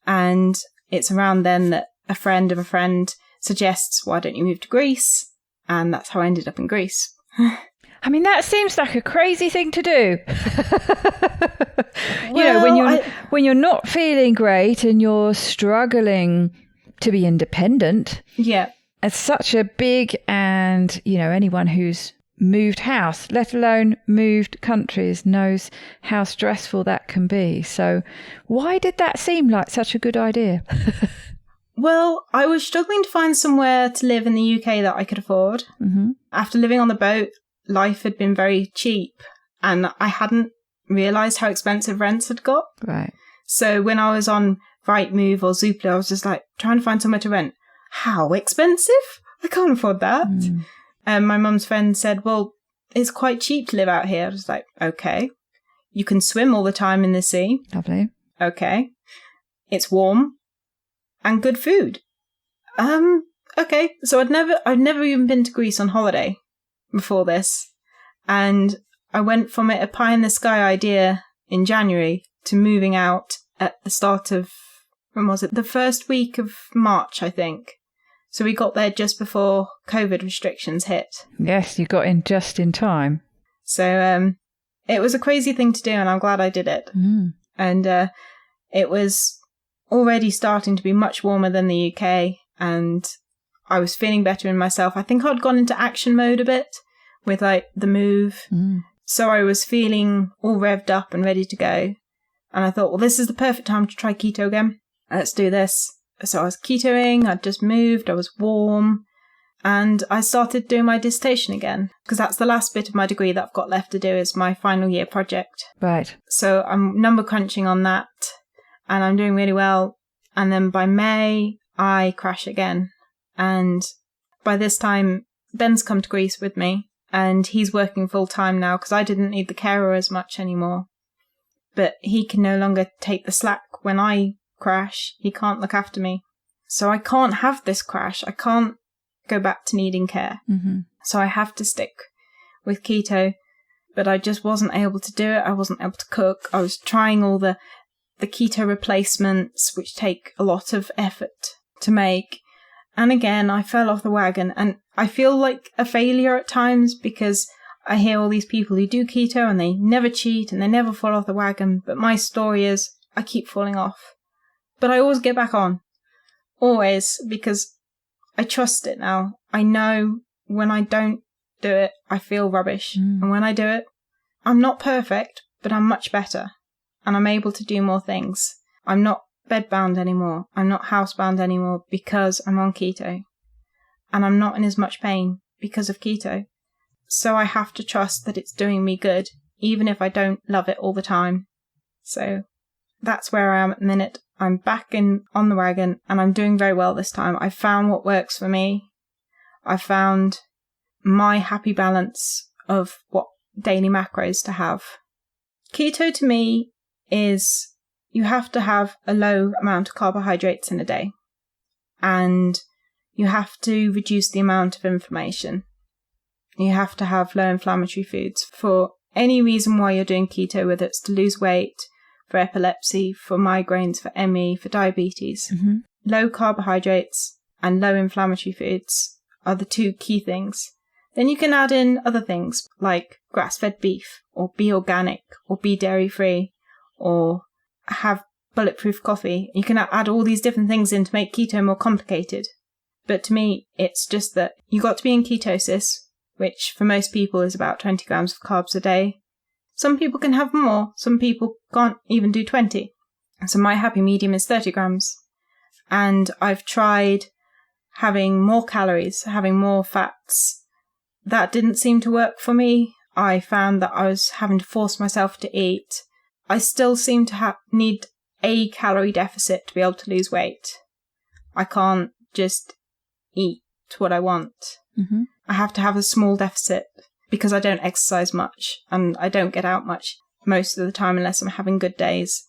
And it's around then that a friend of a friend suggests, why don't you move to Greece? And that's how I ended up in Greece. I mean, that seems like a crazy thing to do. When you're not feeling great and you're struggling to be independent. Yeah. It's such a big, and, anyone who's moved house, let alone moved countries, knows how stressful that can be. So why did that seem like such a good idea? Well, I was struggling to find somewhere to live in the UK that I could afford. After living on the boat, life had been very cheap, and I hadn't realised how expensive rents had got. Right. So when I was on Rightmove or Zoopla, I was just like trying to find somewhere to rent. How expensive? I can't afford that. My mum's friend said, well, it's quite cheap to live out here. I was like, okay. You can swim all the time in the sea. Lovely. Okay. It's warm and good food. Okay. So I'd never even been to Greece on holiday before this, and I went from a pie in the sky idea in January to moving out at the start of, when was it? The first week of March, I think. So we got there just before COVID restrictions hit. Yes, you got in just in time. So it was a crazy thing to do, and I'm glad I did it. And it was already starting to be much warmer than the UK, and I was feeling better in myself. I think I'd gone into action mode a bit with like the move. So I was feeling all revved up and ready to go. And I thought, well, this is the perfect time to try keto again. Let's do this. So I was ketoing, I'd just moved, I was warm, and I started doing my dissertation again, because that's the last bit of my degree that I've got left to do is my final year project. Right. So I'm number crunching on that, and I'm doing really well. And then by May, I crash again. And by this time, Ben's come to Greece with me, and he's working full time now, because I didn't need the carer as much anymore. But he can no longer take the slack when I crash. He can't look after me. So I can't have this crash. I can't go back to needing care. So I have to stick with keto. But I just wasn't able to do it. I wasn't able to cook. I was trying all the keto replacements, which take a lot of effort to make. And again, I fell off the wagon. And I feel like a failure at times, because I hear all these people who do keto and they never cheat and they never fall off the wagon. But my story is I keep falling off. But I always get back on. Always, because I trust it now. I know when I don't do it, I feel rubbish. And when I do it, I'm not perfect, but I'm much better. And I'm able to do more things. I'm not bedbound anymore. I'm not housebound anymore because I'm on keto. And I'm not in as much pain because of keto. So I have to trust that it's doing me good, even if I don't love it all the time. So that's where I am at the minute. I'm back on the wagon, and I'm doing very well this time. I found what works for me. I found my happy balance of what daily macros to have. Keto to me is you have to have a low amount of carbohydrates in a day, and you have to reduce the amount of inflammation. You have to have low inflammatory foods for any reason why you're doing keto, whether it's to lose weight, for epilepsy, for migraines, for ME, for diabetes. Low carbohydrates and low inflammatory foods are the two key things. Then you can add in other things like grass-fed beef, or be organic, or be dairy-free, or have bulletproof coffee. You can add all these different things in to make keto more complicated. But to me, it's just that you got to be in ketosis, which for most people is about 20 grams of carbs a day. Some people can have more. Some people can't even do 20. So my happy medium is 30 grams. And I've tried having more calories, having more fats. That didn't seem to work for me. I found that I was having to force myself to eat. I still seem to need a calorie deficit to be able to lose weight. I can't just eat what I want. I have to have a small deficit, because I don't exercise much and I don't get out much most of the time unless I'm having good days.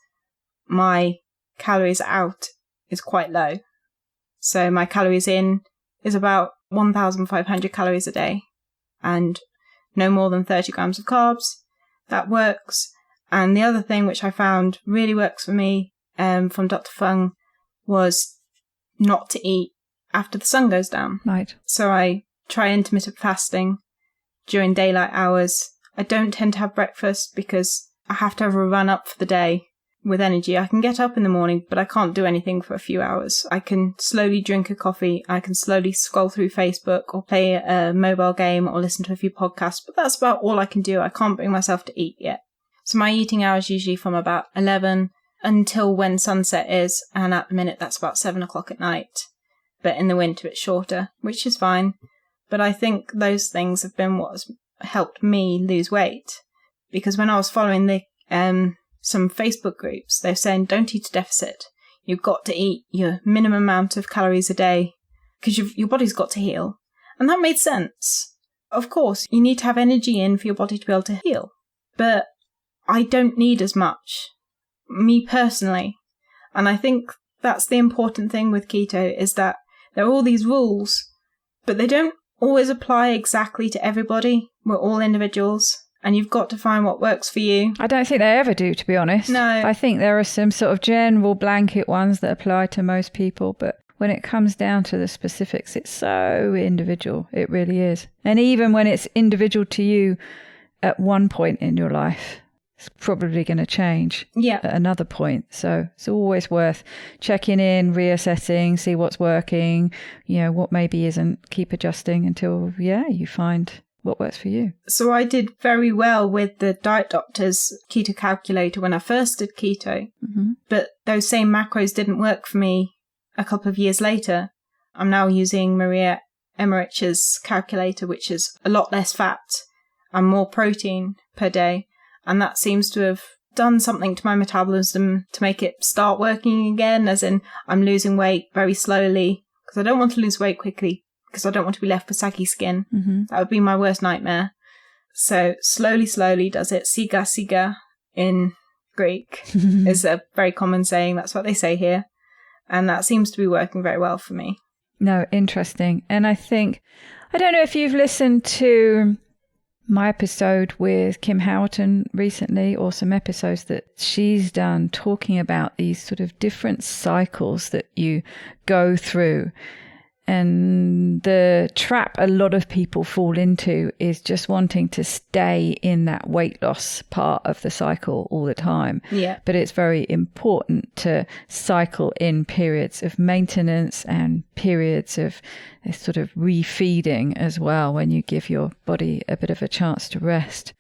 My calories out is quite low. So my calories in is about 1,500 calories a day and no more than 30 grams of carbs. That works. And the other thing which I found really works for me from Dr. Fung was not to eat after the sun goes down. Right. So I try intermittent fasting during daylight hours. I don't tend to have breakfast because I have to have a run up for the day with energy. I can get up in the morning, but I can't do anything for a few hours. I can slowly drink a coffee. I can slowly scroll through Facebook or play a mobile game or listen to a few podcasts, but that's about all I can do. I can't bring myself to eat yet. So my eating hours usually from about 11 until when sunset is, and at the minute that's about 7 o'clock at night. But in the winter it's shorter, which is fine. But I think those things have been what has helped me lose weight. Because when I was following some Facebook groups, they're saying don't eat a deficit. You've got to eat your minimum amount of calories a day because your body's got to heal. And that made sense. Of course, you need to have energy in for your body to be able to heal. But I don't need as much, me personally. And I think that's the important thing with keto, is that there are all these rules, but they don't always apply exactly to everybody. We're all individuals, and you've got to find what works for you. I don't think they ever do, to be honest. No. I think there are some sort of general blanket ones that apply to most people, but when it comes down to the specifics, it's so individual. It really is. And even when it's individual to you at one point in your life, it's probably going to change at another point. So it's always worth checking in, reassessing, see what's working, what maybe isn't, keep adjusting until, you find what works for you. So I did very well with the diet doctor's keto calculator when I first did keto, but those same macros didn't work for me a couple of years later. I'm now using Maria Emmerich's calculator, which is a lot less fat and more protein per day. And that seems to have done something to my metabolism to make it start working again, as in I'm losing weight very slowly because I don't want to lose weight quickly because I don't want to be left with saggy skin. That would be my worst nightmare. So slowly does it. Siga, siga in Greek is a very common saying. That's what they say here. And that seems to be working very well for me. No, interesting. And I don't know if you've listened to my episode with Kim Howerton recently, or some episodes that she's done talking about these sort of different cycles that you go through. And the trap a lot of people fall into is just wanting to stay in that weight loss part of the cycle all the time. Yeah. But it's very important to cycle in periods of maintenance and periods of sort of refeeding as well, when you give your body a bit of a chance to rest.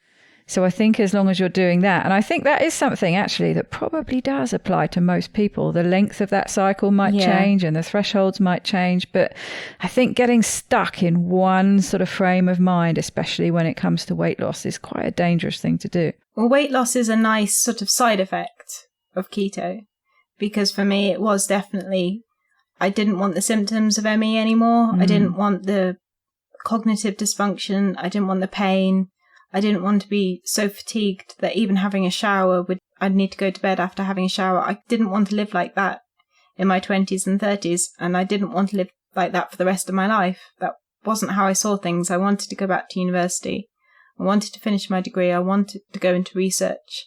So I think as long as you're doing that, and I think that is something actually that probably does apply to most people. The length of that cycle might change and the thresholds might change, but I think getting stuck in one sort of frame of mind, especially when it comes to weight loss, is quite a dangerous thing to do. Well, weight loss is a nice sort of side effect of keto, because for me it was definitely, I didn't want the symptoms of ME anymore. I didn't want the cognitive dysfunction. I didn't want the pain. I didn't want to be so fatigued that even having a shower I'd need to go to bed after having a shower. I didn't want to live like that in my 20s and 30s, and I didn't want to live like that for the rest of my life. That wasn't how I saw things. I wanted to go back to university. I wanted to finish my degree. I wanted to go into research,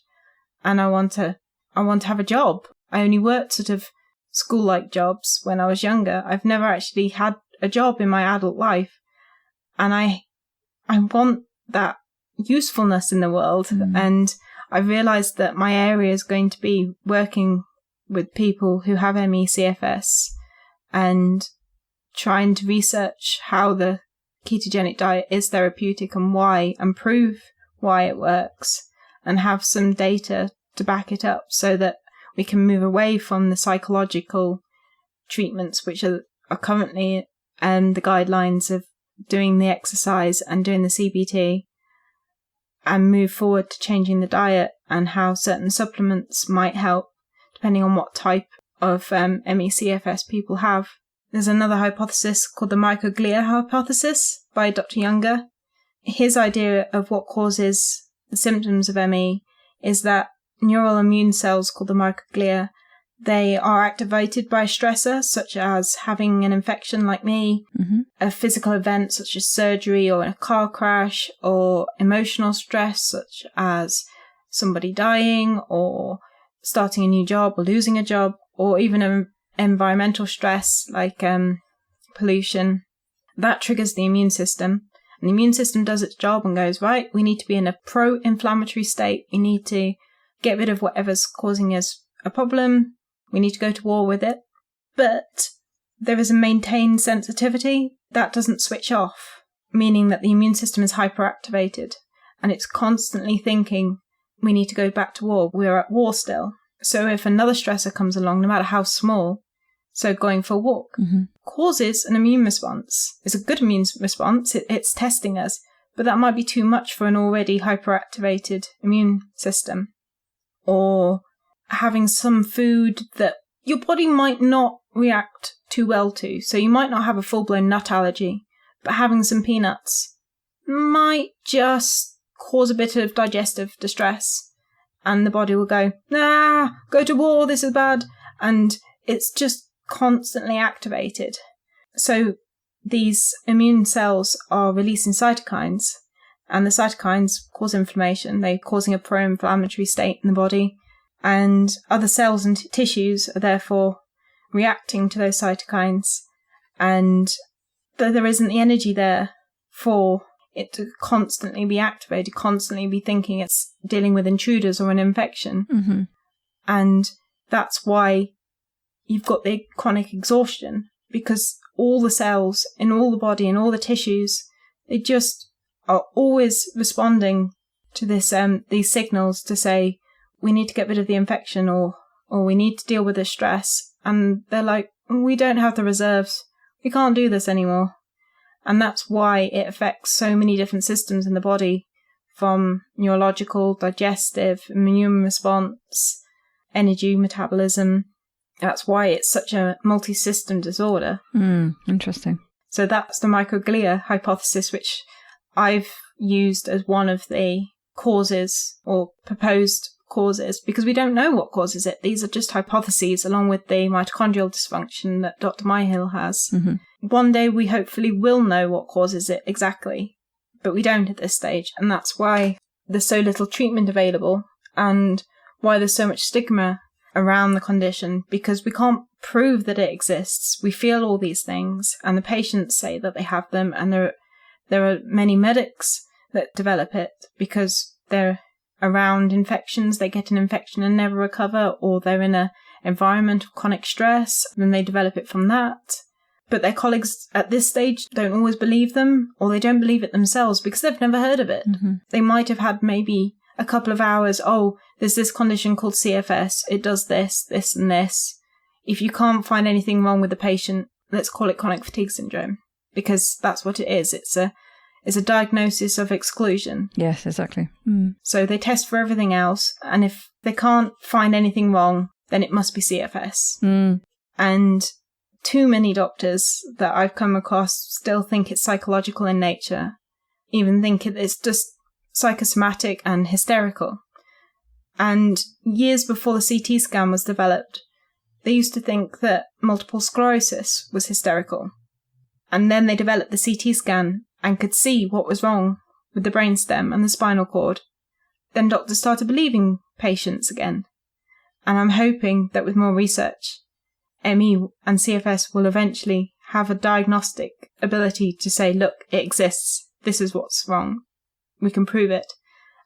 and I want to have a job. I only worked sort of school-like jobs when I was younger. I've never actually had a job in my adult life, and I want that usefulness in the world. And I realized that my area is going to be working with people who have ME CFS and trying to research how the ketogenic diet is therapeutic and why, and prove why it works, and have some data to back it up so that we can move away from the psychological treatments, which are currently the guidelines of doing the exercise and doing the CBT, and move forward to changing the diet and how certain supplements might help depending on what type of ME/CFS people have. There's another hypothesis called the Microglia Hypothesis by Dr. Younger. His idea of what causes the symptoms of ME is that neural immune cells called the microglia, they are activated by a stressor, such as having an infection like me, a physical event such as surgery or a car crash, or emotional stress such as somebody dying or starting a new job or losing a job, or even an environmental stress like pollution. That triggers the immune system. And the immune system does its job and goes, right, we need to be in a pro-inflammatory state. We need to get rid of whatever's causing us a problem. We need to go to war with it. But there is a maintained sensitivity that doesn't switch off, meaning that the immune system is hyperactivated and it's constantly thinking, we need to go back to war. We're at war still. So if another stressor comes along, no matter how small, so going for a walk, causes an immune response. It's a good immune response. It's testing us, but that might be too much for an already hyperactivated immune system. Or having some food that your body might not react too well to. So you might not have a full-blown nut allergy, but having some peanuts might just cause a bit of digestive distress. And the body will go, go to war, this is bad. And it's just constantly activated. So these immune cells are releasing cytokines, and the cytokines cause inflammation. They're causing a pro-inflammatory state in the body. And other cells and tissues are therefore reacting to those cytokines, and that there isn't the energy there for it to constantly be activated, constantly be thinking it's dealing with intruders or an infection. Mm-hmm. And that's why you've got the chronic exhaustion, because all the cells in all the body and all the tissues, they just are always responding to this these signals to say, we need to get rid of the infection, or we need to deal with the stress. And they're like, we don't have the reserves. We can't do this anymore. And that's why it affects so many different systems in the body, from neurological, digestive, immune response, energy, metabolism. That's why it's such a multi-system disorder. Interesting. So that's the Microglia Hypothesis, which I've used as one of the causes or proposed causes, because we don't know what causes it. These are just hypotheses, along with the mitochondrial dysfunction that Dr. Myhill has. Mm-hmm. One day we hopefully will know what causes it exactly, but we don't at this stage. And that's why there's so little treatment available, and why there's so much stigma around the condition, because we can't prove that it exists. We feel all these things, and the patients say that they have them, and there are many medics that develop it because they're around infections. They get an infection and never recover, or they're in an environment of chronic stress, and then they develop it from that. But their colleagues at this stage don't always believe them, or they don't believe it themselves because they've never heard of it. Mm-hmm. They might have had maybe a couple of hours, there's this condition called CFS, it does this, this and this. If you can't find anything wrong with the patient, let's call it chronic fatigue syndrome, because that's what it is. It's a diagnosis of exclusion. Yes, exactly. So they test for everything else, and if they can't find anything wrong, then it must be CFS. And too many doctors that I've come across still think it's psychological in nature, even think it's just psychosomatic and hysterical. And years before the CT scan was developed, they used to think that multiple sclerosis was hysterical. And then they developed the CT scan and could see what was wrong with the brainstem and the spinal cord. Then doctors started believing patients again. And I'm hoping that with more research, ME and CFS will eventually have a diagnostic ability to say, look, it exists. This is what's wrong. We can prove it.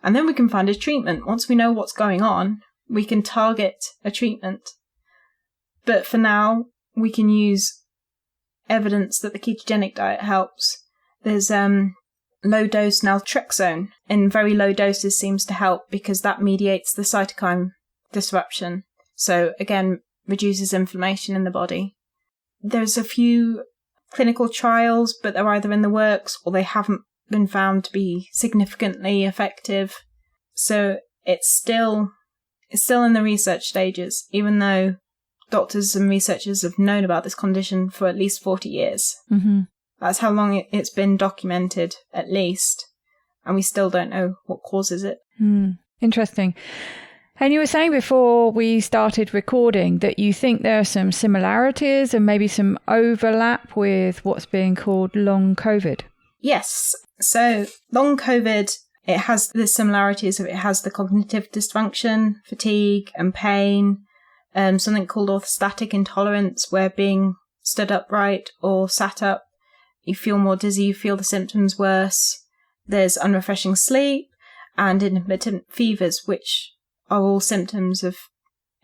And then we can find a treatment. Once we know what's going on, we can target a treatment. But for now, we can use evidence that the ketogenic diet helps. There's low-dose naltrexone in very low doses seems to help, because that mediates the cytokine disruption. So again, reduces inflammation in the body. There's a few clinical trials, but they're either in the works or they haven't been found to be significantly effective. So it's still in the research stages, even though doctors and researchers have known about this condition for at least 40 years. Mm-hmm. That's how long it's been documented, at least. And we still don't know what causes it. Interesting. And you were saying before we started recording that you think there are some similarities and maybe some overlap with what's being called long COVID. Yes. So long COVID, it has the similarities of it has the cognitive dysfunction, fatigue and pain, something called orthostatic intolerance, where being stood upright or sat up, you feel more dizzy, you feel the symptoms worse. There's unrefreshing sleep and intermittent fevers, which are all symptoms of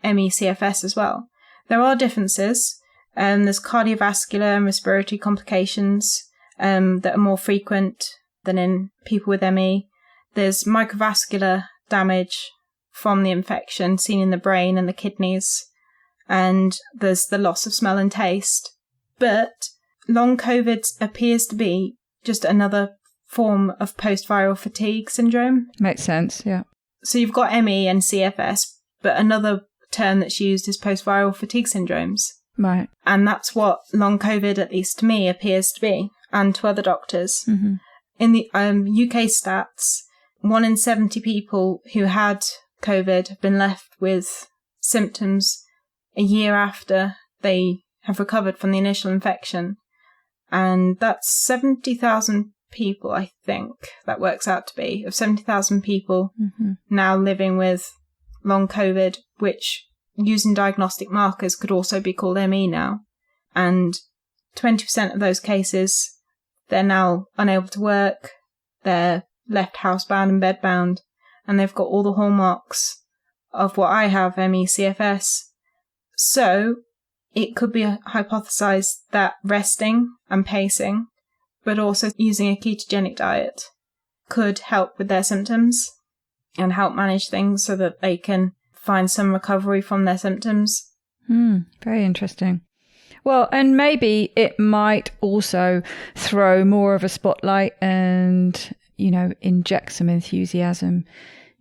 ME/CFS as well. There are differences. There's cardiovascular and respiratory complications that are more frequent than in people with ME. There's microvascular damage from the infection seen in the brain and the kidneys. And there's the loss of smell and taste. But long COVID appears to be just another form of post-viral fatigue syndrome. Makes sense, yeah. So you've got ME and CFS, but another term that's used is post-viral fatigue syndromes. Right. And that's what long COVID, at least to me, appears to be, and to other doctors. Mm-hmm. In the UK stats, 1 in 70 people who had COVID have been left with symptoms a year after they have recovered from the initial infection. And that's 70,000 people, I think, that works out to be, of 70,000 people now living with long COVID, which using diagnostic markers could also be called ME now. And 20% of those cases, they're now unable to work, they're left housebound and bedbound, and they've got all the hallmarks of what I have, ME, CFS. So it could be hypothesized that resting and pacing, but also using a ketogenic diet, could help with their symptoms and help manage things so that they can find some recovery from their symptoms. Very interesting. Well, and maybe it might also throw more of a spotlight and, inject some enthusiasm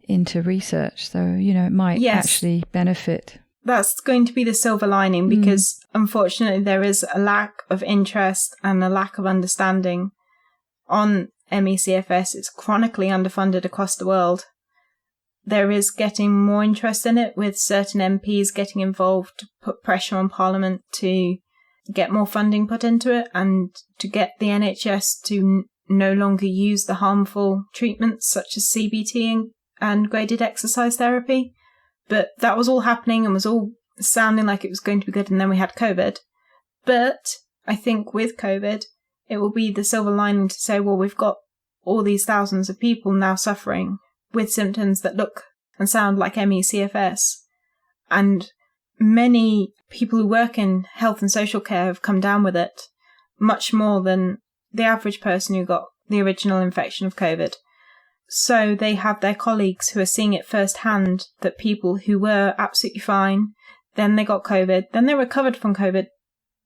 into research. So, it might actually benefit. That's going to be the silver lining, because unfortunately there is a lack of interest and a lack of understanding on ME/CFS. It's chronically underfunded across the world. There is getting more interest in it, with certain MPs getting involved to put pressure on Parliament to get more funding put into it and to get the NHS to no longer use the harmful treatments such as CBT and graded exercise therapy. But that was all happening and was all sounding like it was going to be good, and then we had COVID. But I think with COVID, it will be the silver lining to say, well, we've got all these thousands of people now suffering with symptoms that look and sound like ME/CFS. And many people who work in health and social care have come down with it, much more than the average person who got the original infection of COVID. So they have their colleagues who are seeing it firsthand, that people who were absolutely fine, then they got COVID, then they recovered from COVID,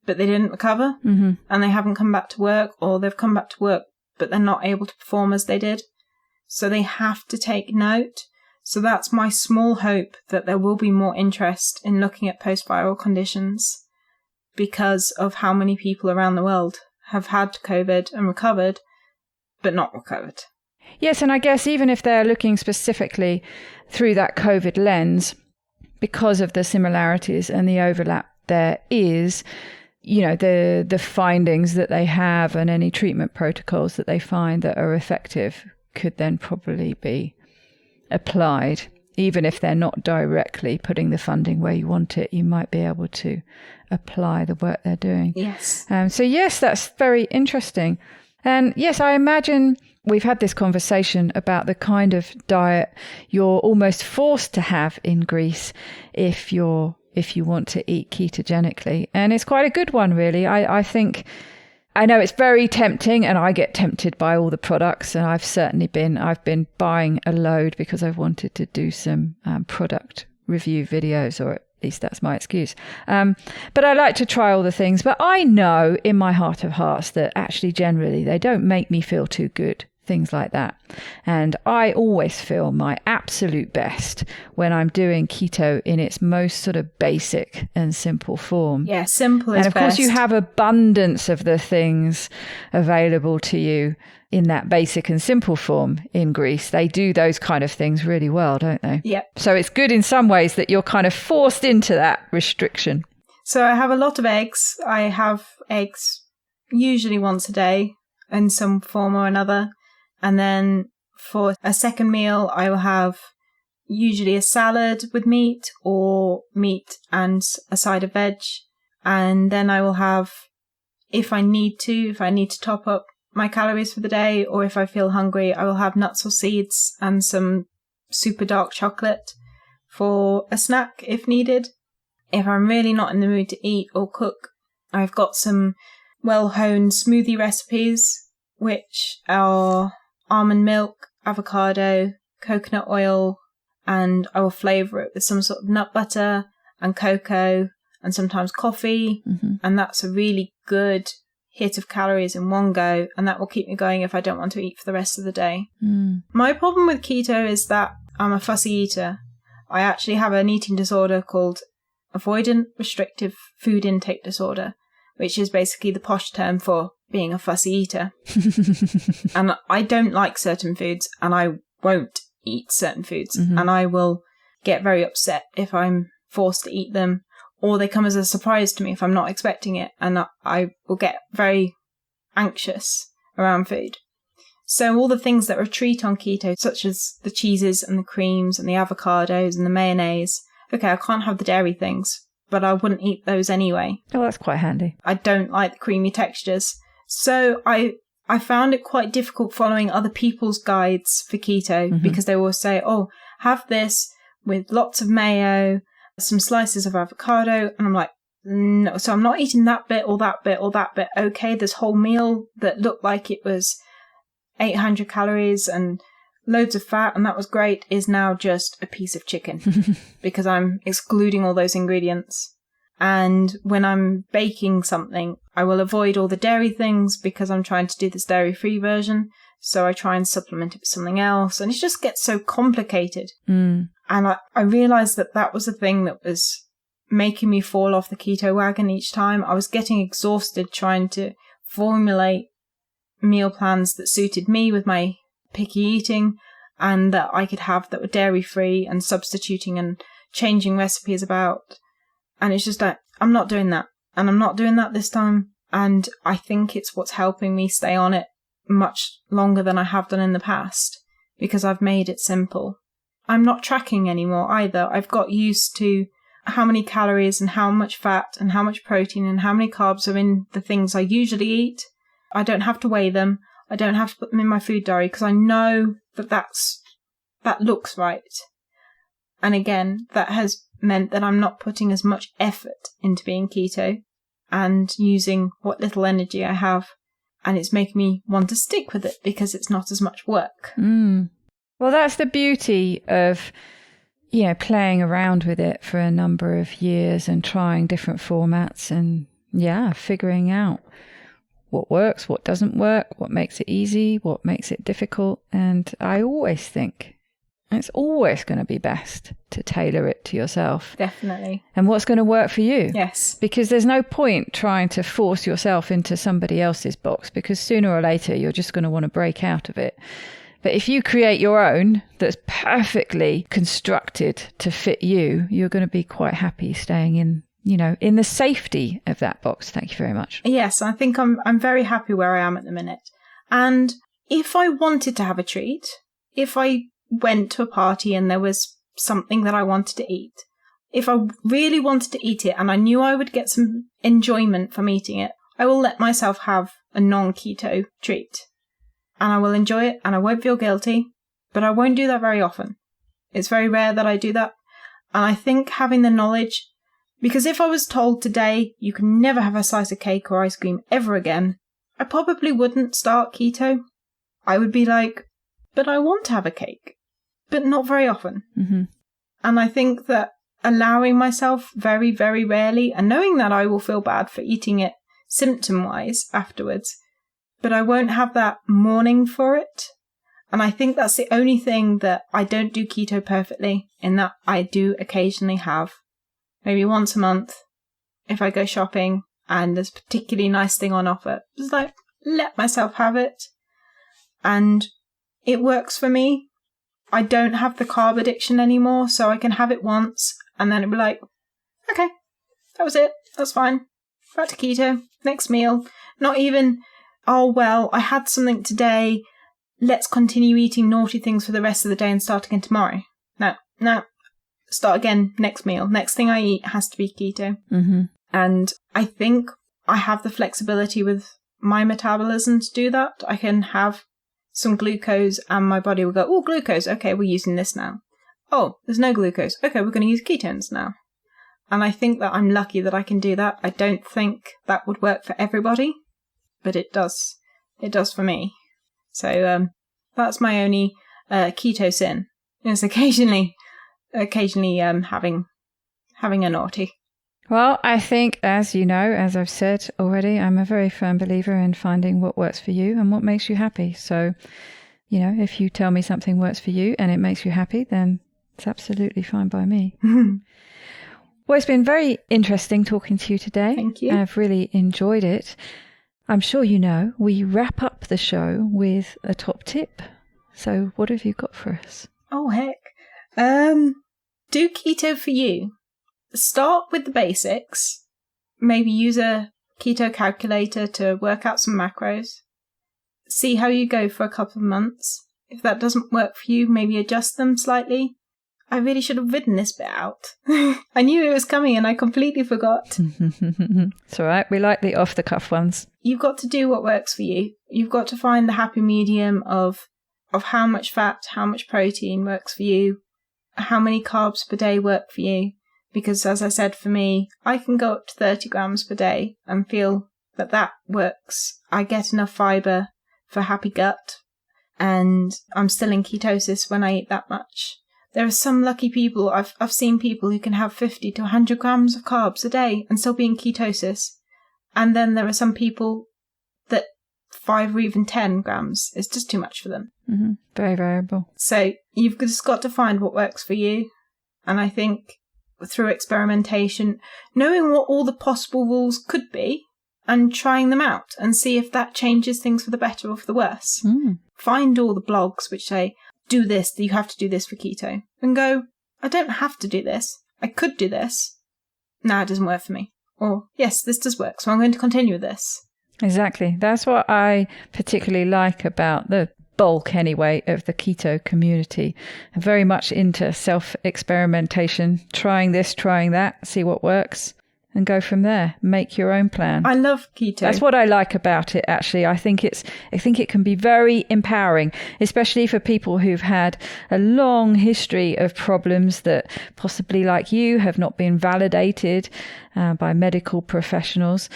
but they didn't recover, and they haven't come back to work, or they've come back to work, but they're not able to perform as they did. So they have to take note. So that's my small hope, that there will be more interest in looking at post-viral conditions, because of how many people around the world have had COVID and recovered, but not recovered. Yes, and I guess even if they're looking specifically through that COVID lens, because of the similarities and the overlap there is, the findings that they have and any treatment protocols that they find that are effective could then probably be applied. Even if they're not directly putting the funding where you want it, you might be able to apply the work they're doing. Yes. So yes, that's very interesting. And yes, I imagine we've had this conversation about the kind of diet you're almost forced to have in Greece if you want to eat ketogenically. And it's quite a good one, really. I think, I know it's very tempting, and I get tempted by all the products, and I've been buying a load because I've wanted to do some product review videos, or at least that's my excuse. But I like to try all the things, but I know in my heart of hearts that actually generally they don't make me feel too good, things like that. And I always feel my absolute best when I'm doing keto in its most sort of basic and simple form. Yeah, simple is best. And of course best. You have abundance of the things available to you in that basic and simple form in Greece. They do those kind of things really well, don't they? Yep. So it's good in some ways that you're kind of forced into that restriction. So I have a lot of eggs. I have eggs usually once a day in some form or another. And then for a second meal, I will have usually a salad with meat, or meat and a side of veg. And then I will have, if I need to top up my calories for the day, or if I feel hungry, I will have nuts or seeds and some super dark chocolate for a snack if needed. If I'm really not in the mood to eat or cook, I've got some well-honed smoothie recipes, which are almond milk, avocado, coconut oil, and I will flavour it with some sort of nut butter and cocoa and sometimes coffee. And that's a really good hit of calories in one go, and that will keep me going if I don't want to eat for the rest of the day. My problem with keto is that I'm a fussy eater. I actually have an eating disorder called avoidant restrictive food intake disorder, which is basically the posh term for being a fussy eater. And I don't like certain foods, and I won't eat certain foods, and I will get very upset if I'm forced to eat them, or they come as a surprise to me if I'm not expecting it, and I will get very anxious around food. So all the things that are a treat on keto, such as the cheeses and the creams and the avocados and the mayonnaise, okay, I can't have the dairy things, but I wouldn't eat those anyway. Oh, that's quite handy. I don't like the creamy textures. So I found it quite difficult following other people's guides for keto because they always say, oh, have this with lots of mayo, some slices of avocado. And I'm like, no, so I'm not eating that bit or that bit or that bit. Okay, this whole meal that looked like it was 800 calories and loads of fat, and that was great, is now just a piece of chicken because I'm excluding all those ingredients. And when I'm baking something, I will avoid all the dairy things because I'm trying to do this dairy-free version. So I try and supplement it with something else. And it just gets so complicated. And I realized that was the thing that was making me fall off the keto wagon each time. I was getting exhausted trying to formulate meal plans that suited me with my picky eating and that I could have that were dairy-free, and substituting and changing recipes about. And it's just like, I'm not doing that. And I'm not doing that this time. And I think it's what's helping me stay on it much longer than I have done in the past, because I've made it simple. I'm not tracking anymore either. I've got used to how many calories and how much fat and how much protein and how many carbs are in the things I usually eat. I don't have to weigh them. I don't have to put them in my food diary because I know that looks right. And again, that has meant that I'm not putting as much effort into being keto and using what little energy I have. And it's making me want to stick with it because it's not as much work. Well, that's the beauty of, playing around with it for a number of years and trying different formats and, figuring out what works, what doesn't work, what makes it easy, what makes it difficult. And I always think it's always going to be best to tailor it to yourself. Definitely. And what's going to work for you. Yes. Because there's no point trying to force yourself into somebody else's box, because sooner or later you're just going to want to break out of it. But if you create your own that's perfectly constructed to fit you, you're going to be quite happy staying in the safety of that box. Thank you very much. Yes, I think I'm very happy where I am at the minute. And if I wanted to have a treat, if I went to a party and there was something that I wanted to eat, if I really wanted to eat it and I knew I would get some enjoyment from eating it, I will let myself have a non-keto treat. And I will enjoy it and I won't feel guilty, but I won't do that very often. It's very rare that I do that. And I think having the knowledge, because if I was told today you can never have a slice of cake or ice cream ever again, I probably wouldn't start keto. I would be like, but I want to have a cake, but not very often. And I think that allowing myself very, very rarely, and knowing that I will feel bad for eating it symptom-wise afterwards, but I won't have that mourning for it. And I think that's the only thing that I don't do keto perfectly, in that I do occasionally have, maybe once a month, if I go shopping and there's a particularly nice thing on offer, just like, let myself have it. And it works for me. I don't have the carb addiction anymore, so I can have it once and then it'll be like, okay, that was it. That's fine. Back to keto. Next meal. Not even, oh, well, I had something today. Let's continue eating naughty things for the rest of the day and start again tomorrow. No. Start again next meal. Next thing I eat has to be keto. And I think I have the flexibility with my metabolism to do that. I can have some glucose and my body will go, oh, glucose. Okay, we're using this now. Oh, there's no glucose. Okay, we're going to use ketones now. And I think that I'm lucky that I can do that. I don't think that would work for everybody, but it does. It does for me. So that's my only keto sin. Is occasionally having a naughty. Well, I think, as you know, as I've said already, I'm a very firm believer in finding what works for you and what makes you happy. So, if you tell me something works for you and it makes you happy, then it's absolutely fine by me. Well, it's been very interesting talking to you today. Thank you. I've really enjoyed it. I'm sure you know, we wrap up the show with a top tip. So what have you got for us? Oh, heck. Do keto for you. Start with the basics. Maybe use a keto calculator to work out some macros. See how you go for a couple of months. If that doesn't work for you, maybe adjust them slightly. I really should have written this bit out. I knew it was coming and I completely forgot. It's all right. We like the off-the-cuff ones. You've got to do what works for you. You've got to find the happy medium of how much fat, how much protein works for you, how many carbs per day work for you. Because as I said, for me, I can go up to 30 grams per day and feel that works. I get enough fibre for happy gut, and I'm still in ketosis when I eat that much. There are some lucky people, I've seen people who can have 50 to 100 grams of carbs a day and still be in ketosis. And then there are some people that 5 or even 10 grams is just too much for them. Mm-hmm. Very variable. So you've just got to find what works for you. And I think through experimentation, knowing what all the possible rules could be and trying them out and see if that changes things for the better or for the worse. Find all the blogs which say, do this, you have to do this for keto. And go, I don't have to do this. I could do this. No, it doesn't work for me. Or, yes, this does work, so I'm going to continue with this. Exactly. That's what I particularly like about the bulk, anyway, of the keto community. I'm very much into self-experimentation, trying this, trying that, see what works, and go from there. Make your own plan. I love keto. That's what I like about it, actually. I think it can be very empowering, especially for people who've had a long history of problems that possibly, like you, have not been validated by medical professionals.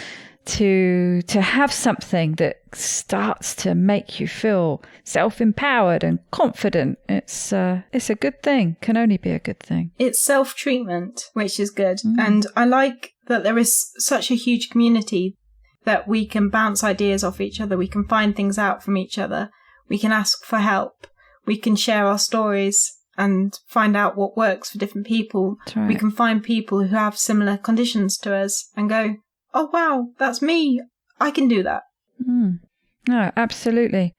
To have something that starts to make you feel self-empowered and confident, it's a good thing. Can only be a good thing. It's self-treatment, which is good. And I like that there is such a huge community that we can bounce ideas off each other. We can find things out from each other. We can ask for help. We can share our stories and find out what works for different people. That's right. We can find people who have similar conditions to us and go, oh, wow, that's me. I can do that. No, absolutely.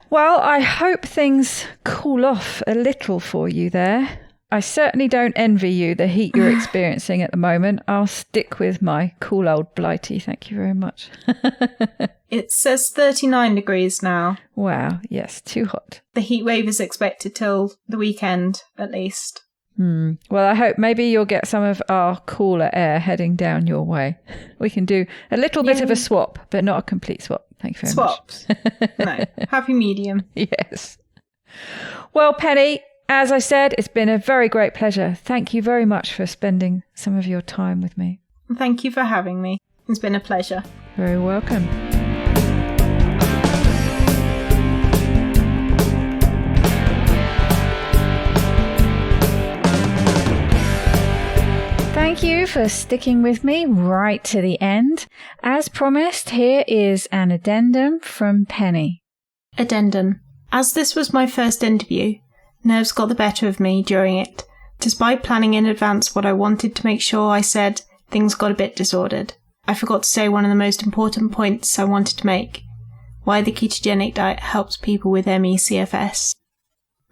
Well, I hope things cool off a little for you there. I certainly don't envy you the heat you're experiencing at the moment. I'll stick with my cool old blighty. Thank you very much. It says 39 degrees now. Wow, yes, too hot. The heat wave is expected till the weekend, at least. Well, I hope maybe you'll get some of our cooler air heading down your way. We can do a little bit of a swap, but not a complete swap. Thank you very Swaps. No, happy medium. Yes. Well, Pennie, as I said, it's been a very great pleasure. Thank you very much for spending some of your time with me. Thank you for having me. It's been a pleasure. Very welcome. Thank you for sticking with me right to the end. As promised, here is an addendum from Pennie. Addendum. As this was my first interview, nerves got the better of me during it. Despite planning in advance what I wanted to make sure I said, things got a bit disordered. I forgot to say one of the most important points I wanted to make. Why the ketogenic diet helps people with ME CFS.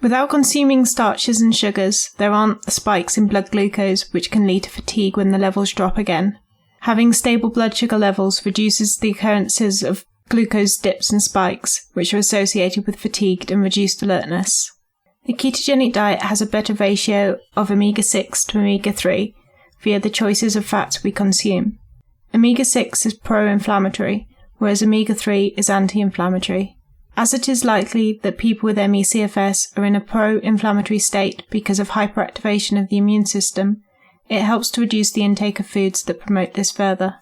Without consuming starches and sugars, there aren't the spikes in blood glucose which can lead to fatigue when the levels drop again. Having stable blood sugar levels reduces the occurrences of glucose dips and spikes, which are associated with fatigued and reduced alertness. The ketogenic diet has a better ratio of omega-6 to omega-3 via the choices of fats we consume. Omega-6 is pro-inflammatory, whereas omega-3 is anti-inflammatory. As it is likely that people with ME CFS are in a pro-inflammatory state because of hyperactivation of the immune system, it helps to reduce the intake of foods that promote this further.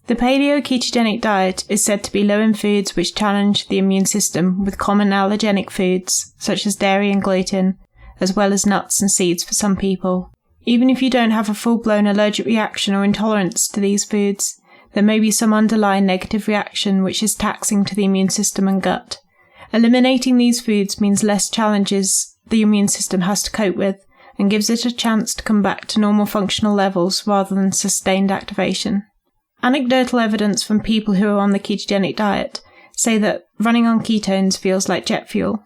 The paleo-ketogenic diet is said to be low in foods which challenge the immune system, with common allergenic foods, such as dairy and gluten, as well as nuts and seeds for some people. Even if you don't have a full-blown allergic reaction or intolerance to these foods, there may be some underlying negative reaction which is taxing to the immune system and gut. Eliminating these foods means less challenges the immune system has to cope with and gives it a chance to come back to normal functional levels rather than sustained activation. Anecdotal evidence from people who are on the ketogenic diet say that running on ketones feels like jet fuel.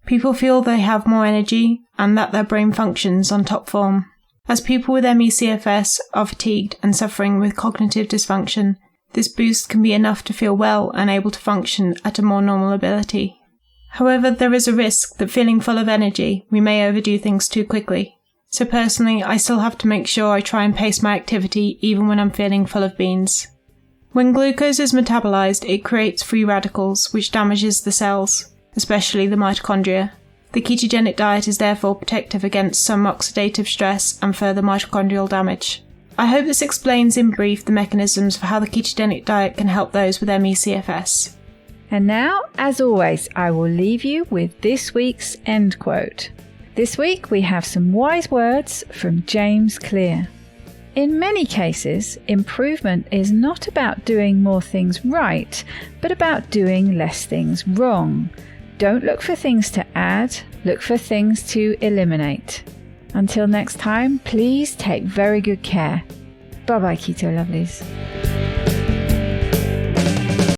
People feel they have more energy and that their brain functions on top form. As people with ME CFS are fatigued and suffering with cognitive dysfunction, this boost can be enough to feel well and able to function at a more normal ability. However, there is a risk that feeling full of energy, we may overdo things too quickly. So personally, I still have to make sure I try and pace my activity even when I'm feeling full of beans. When glucose is metabolized, it creates free radicals, which damages the cells, especially the mitochondria. The ketogenic diet is therefore protective against some oxidative stress and further mitochondrial damage. I hope this explains in brief the mechanisms for how the ketogenic diet can help those with ME/CFS. And now, as always, I will leave you with this week's end quote. This week we have some wise words from James Clear. In many cases, improvement is not about doing more things right, but about doing less things wrong. Don't look for things to add, look for things to eliminate. Until next time, please take very good care. Bye-bye, Keto Lovelies.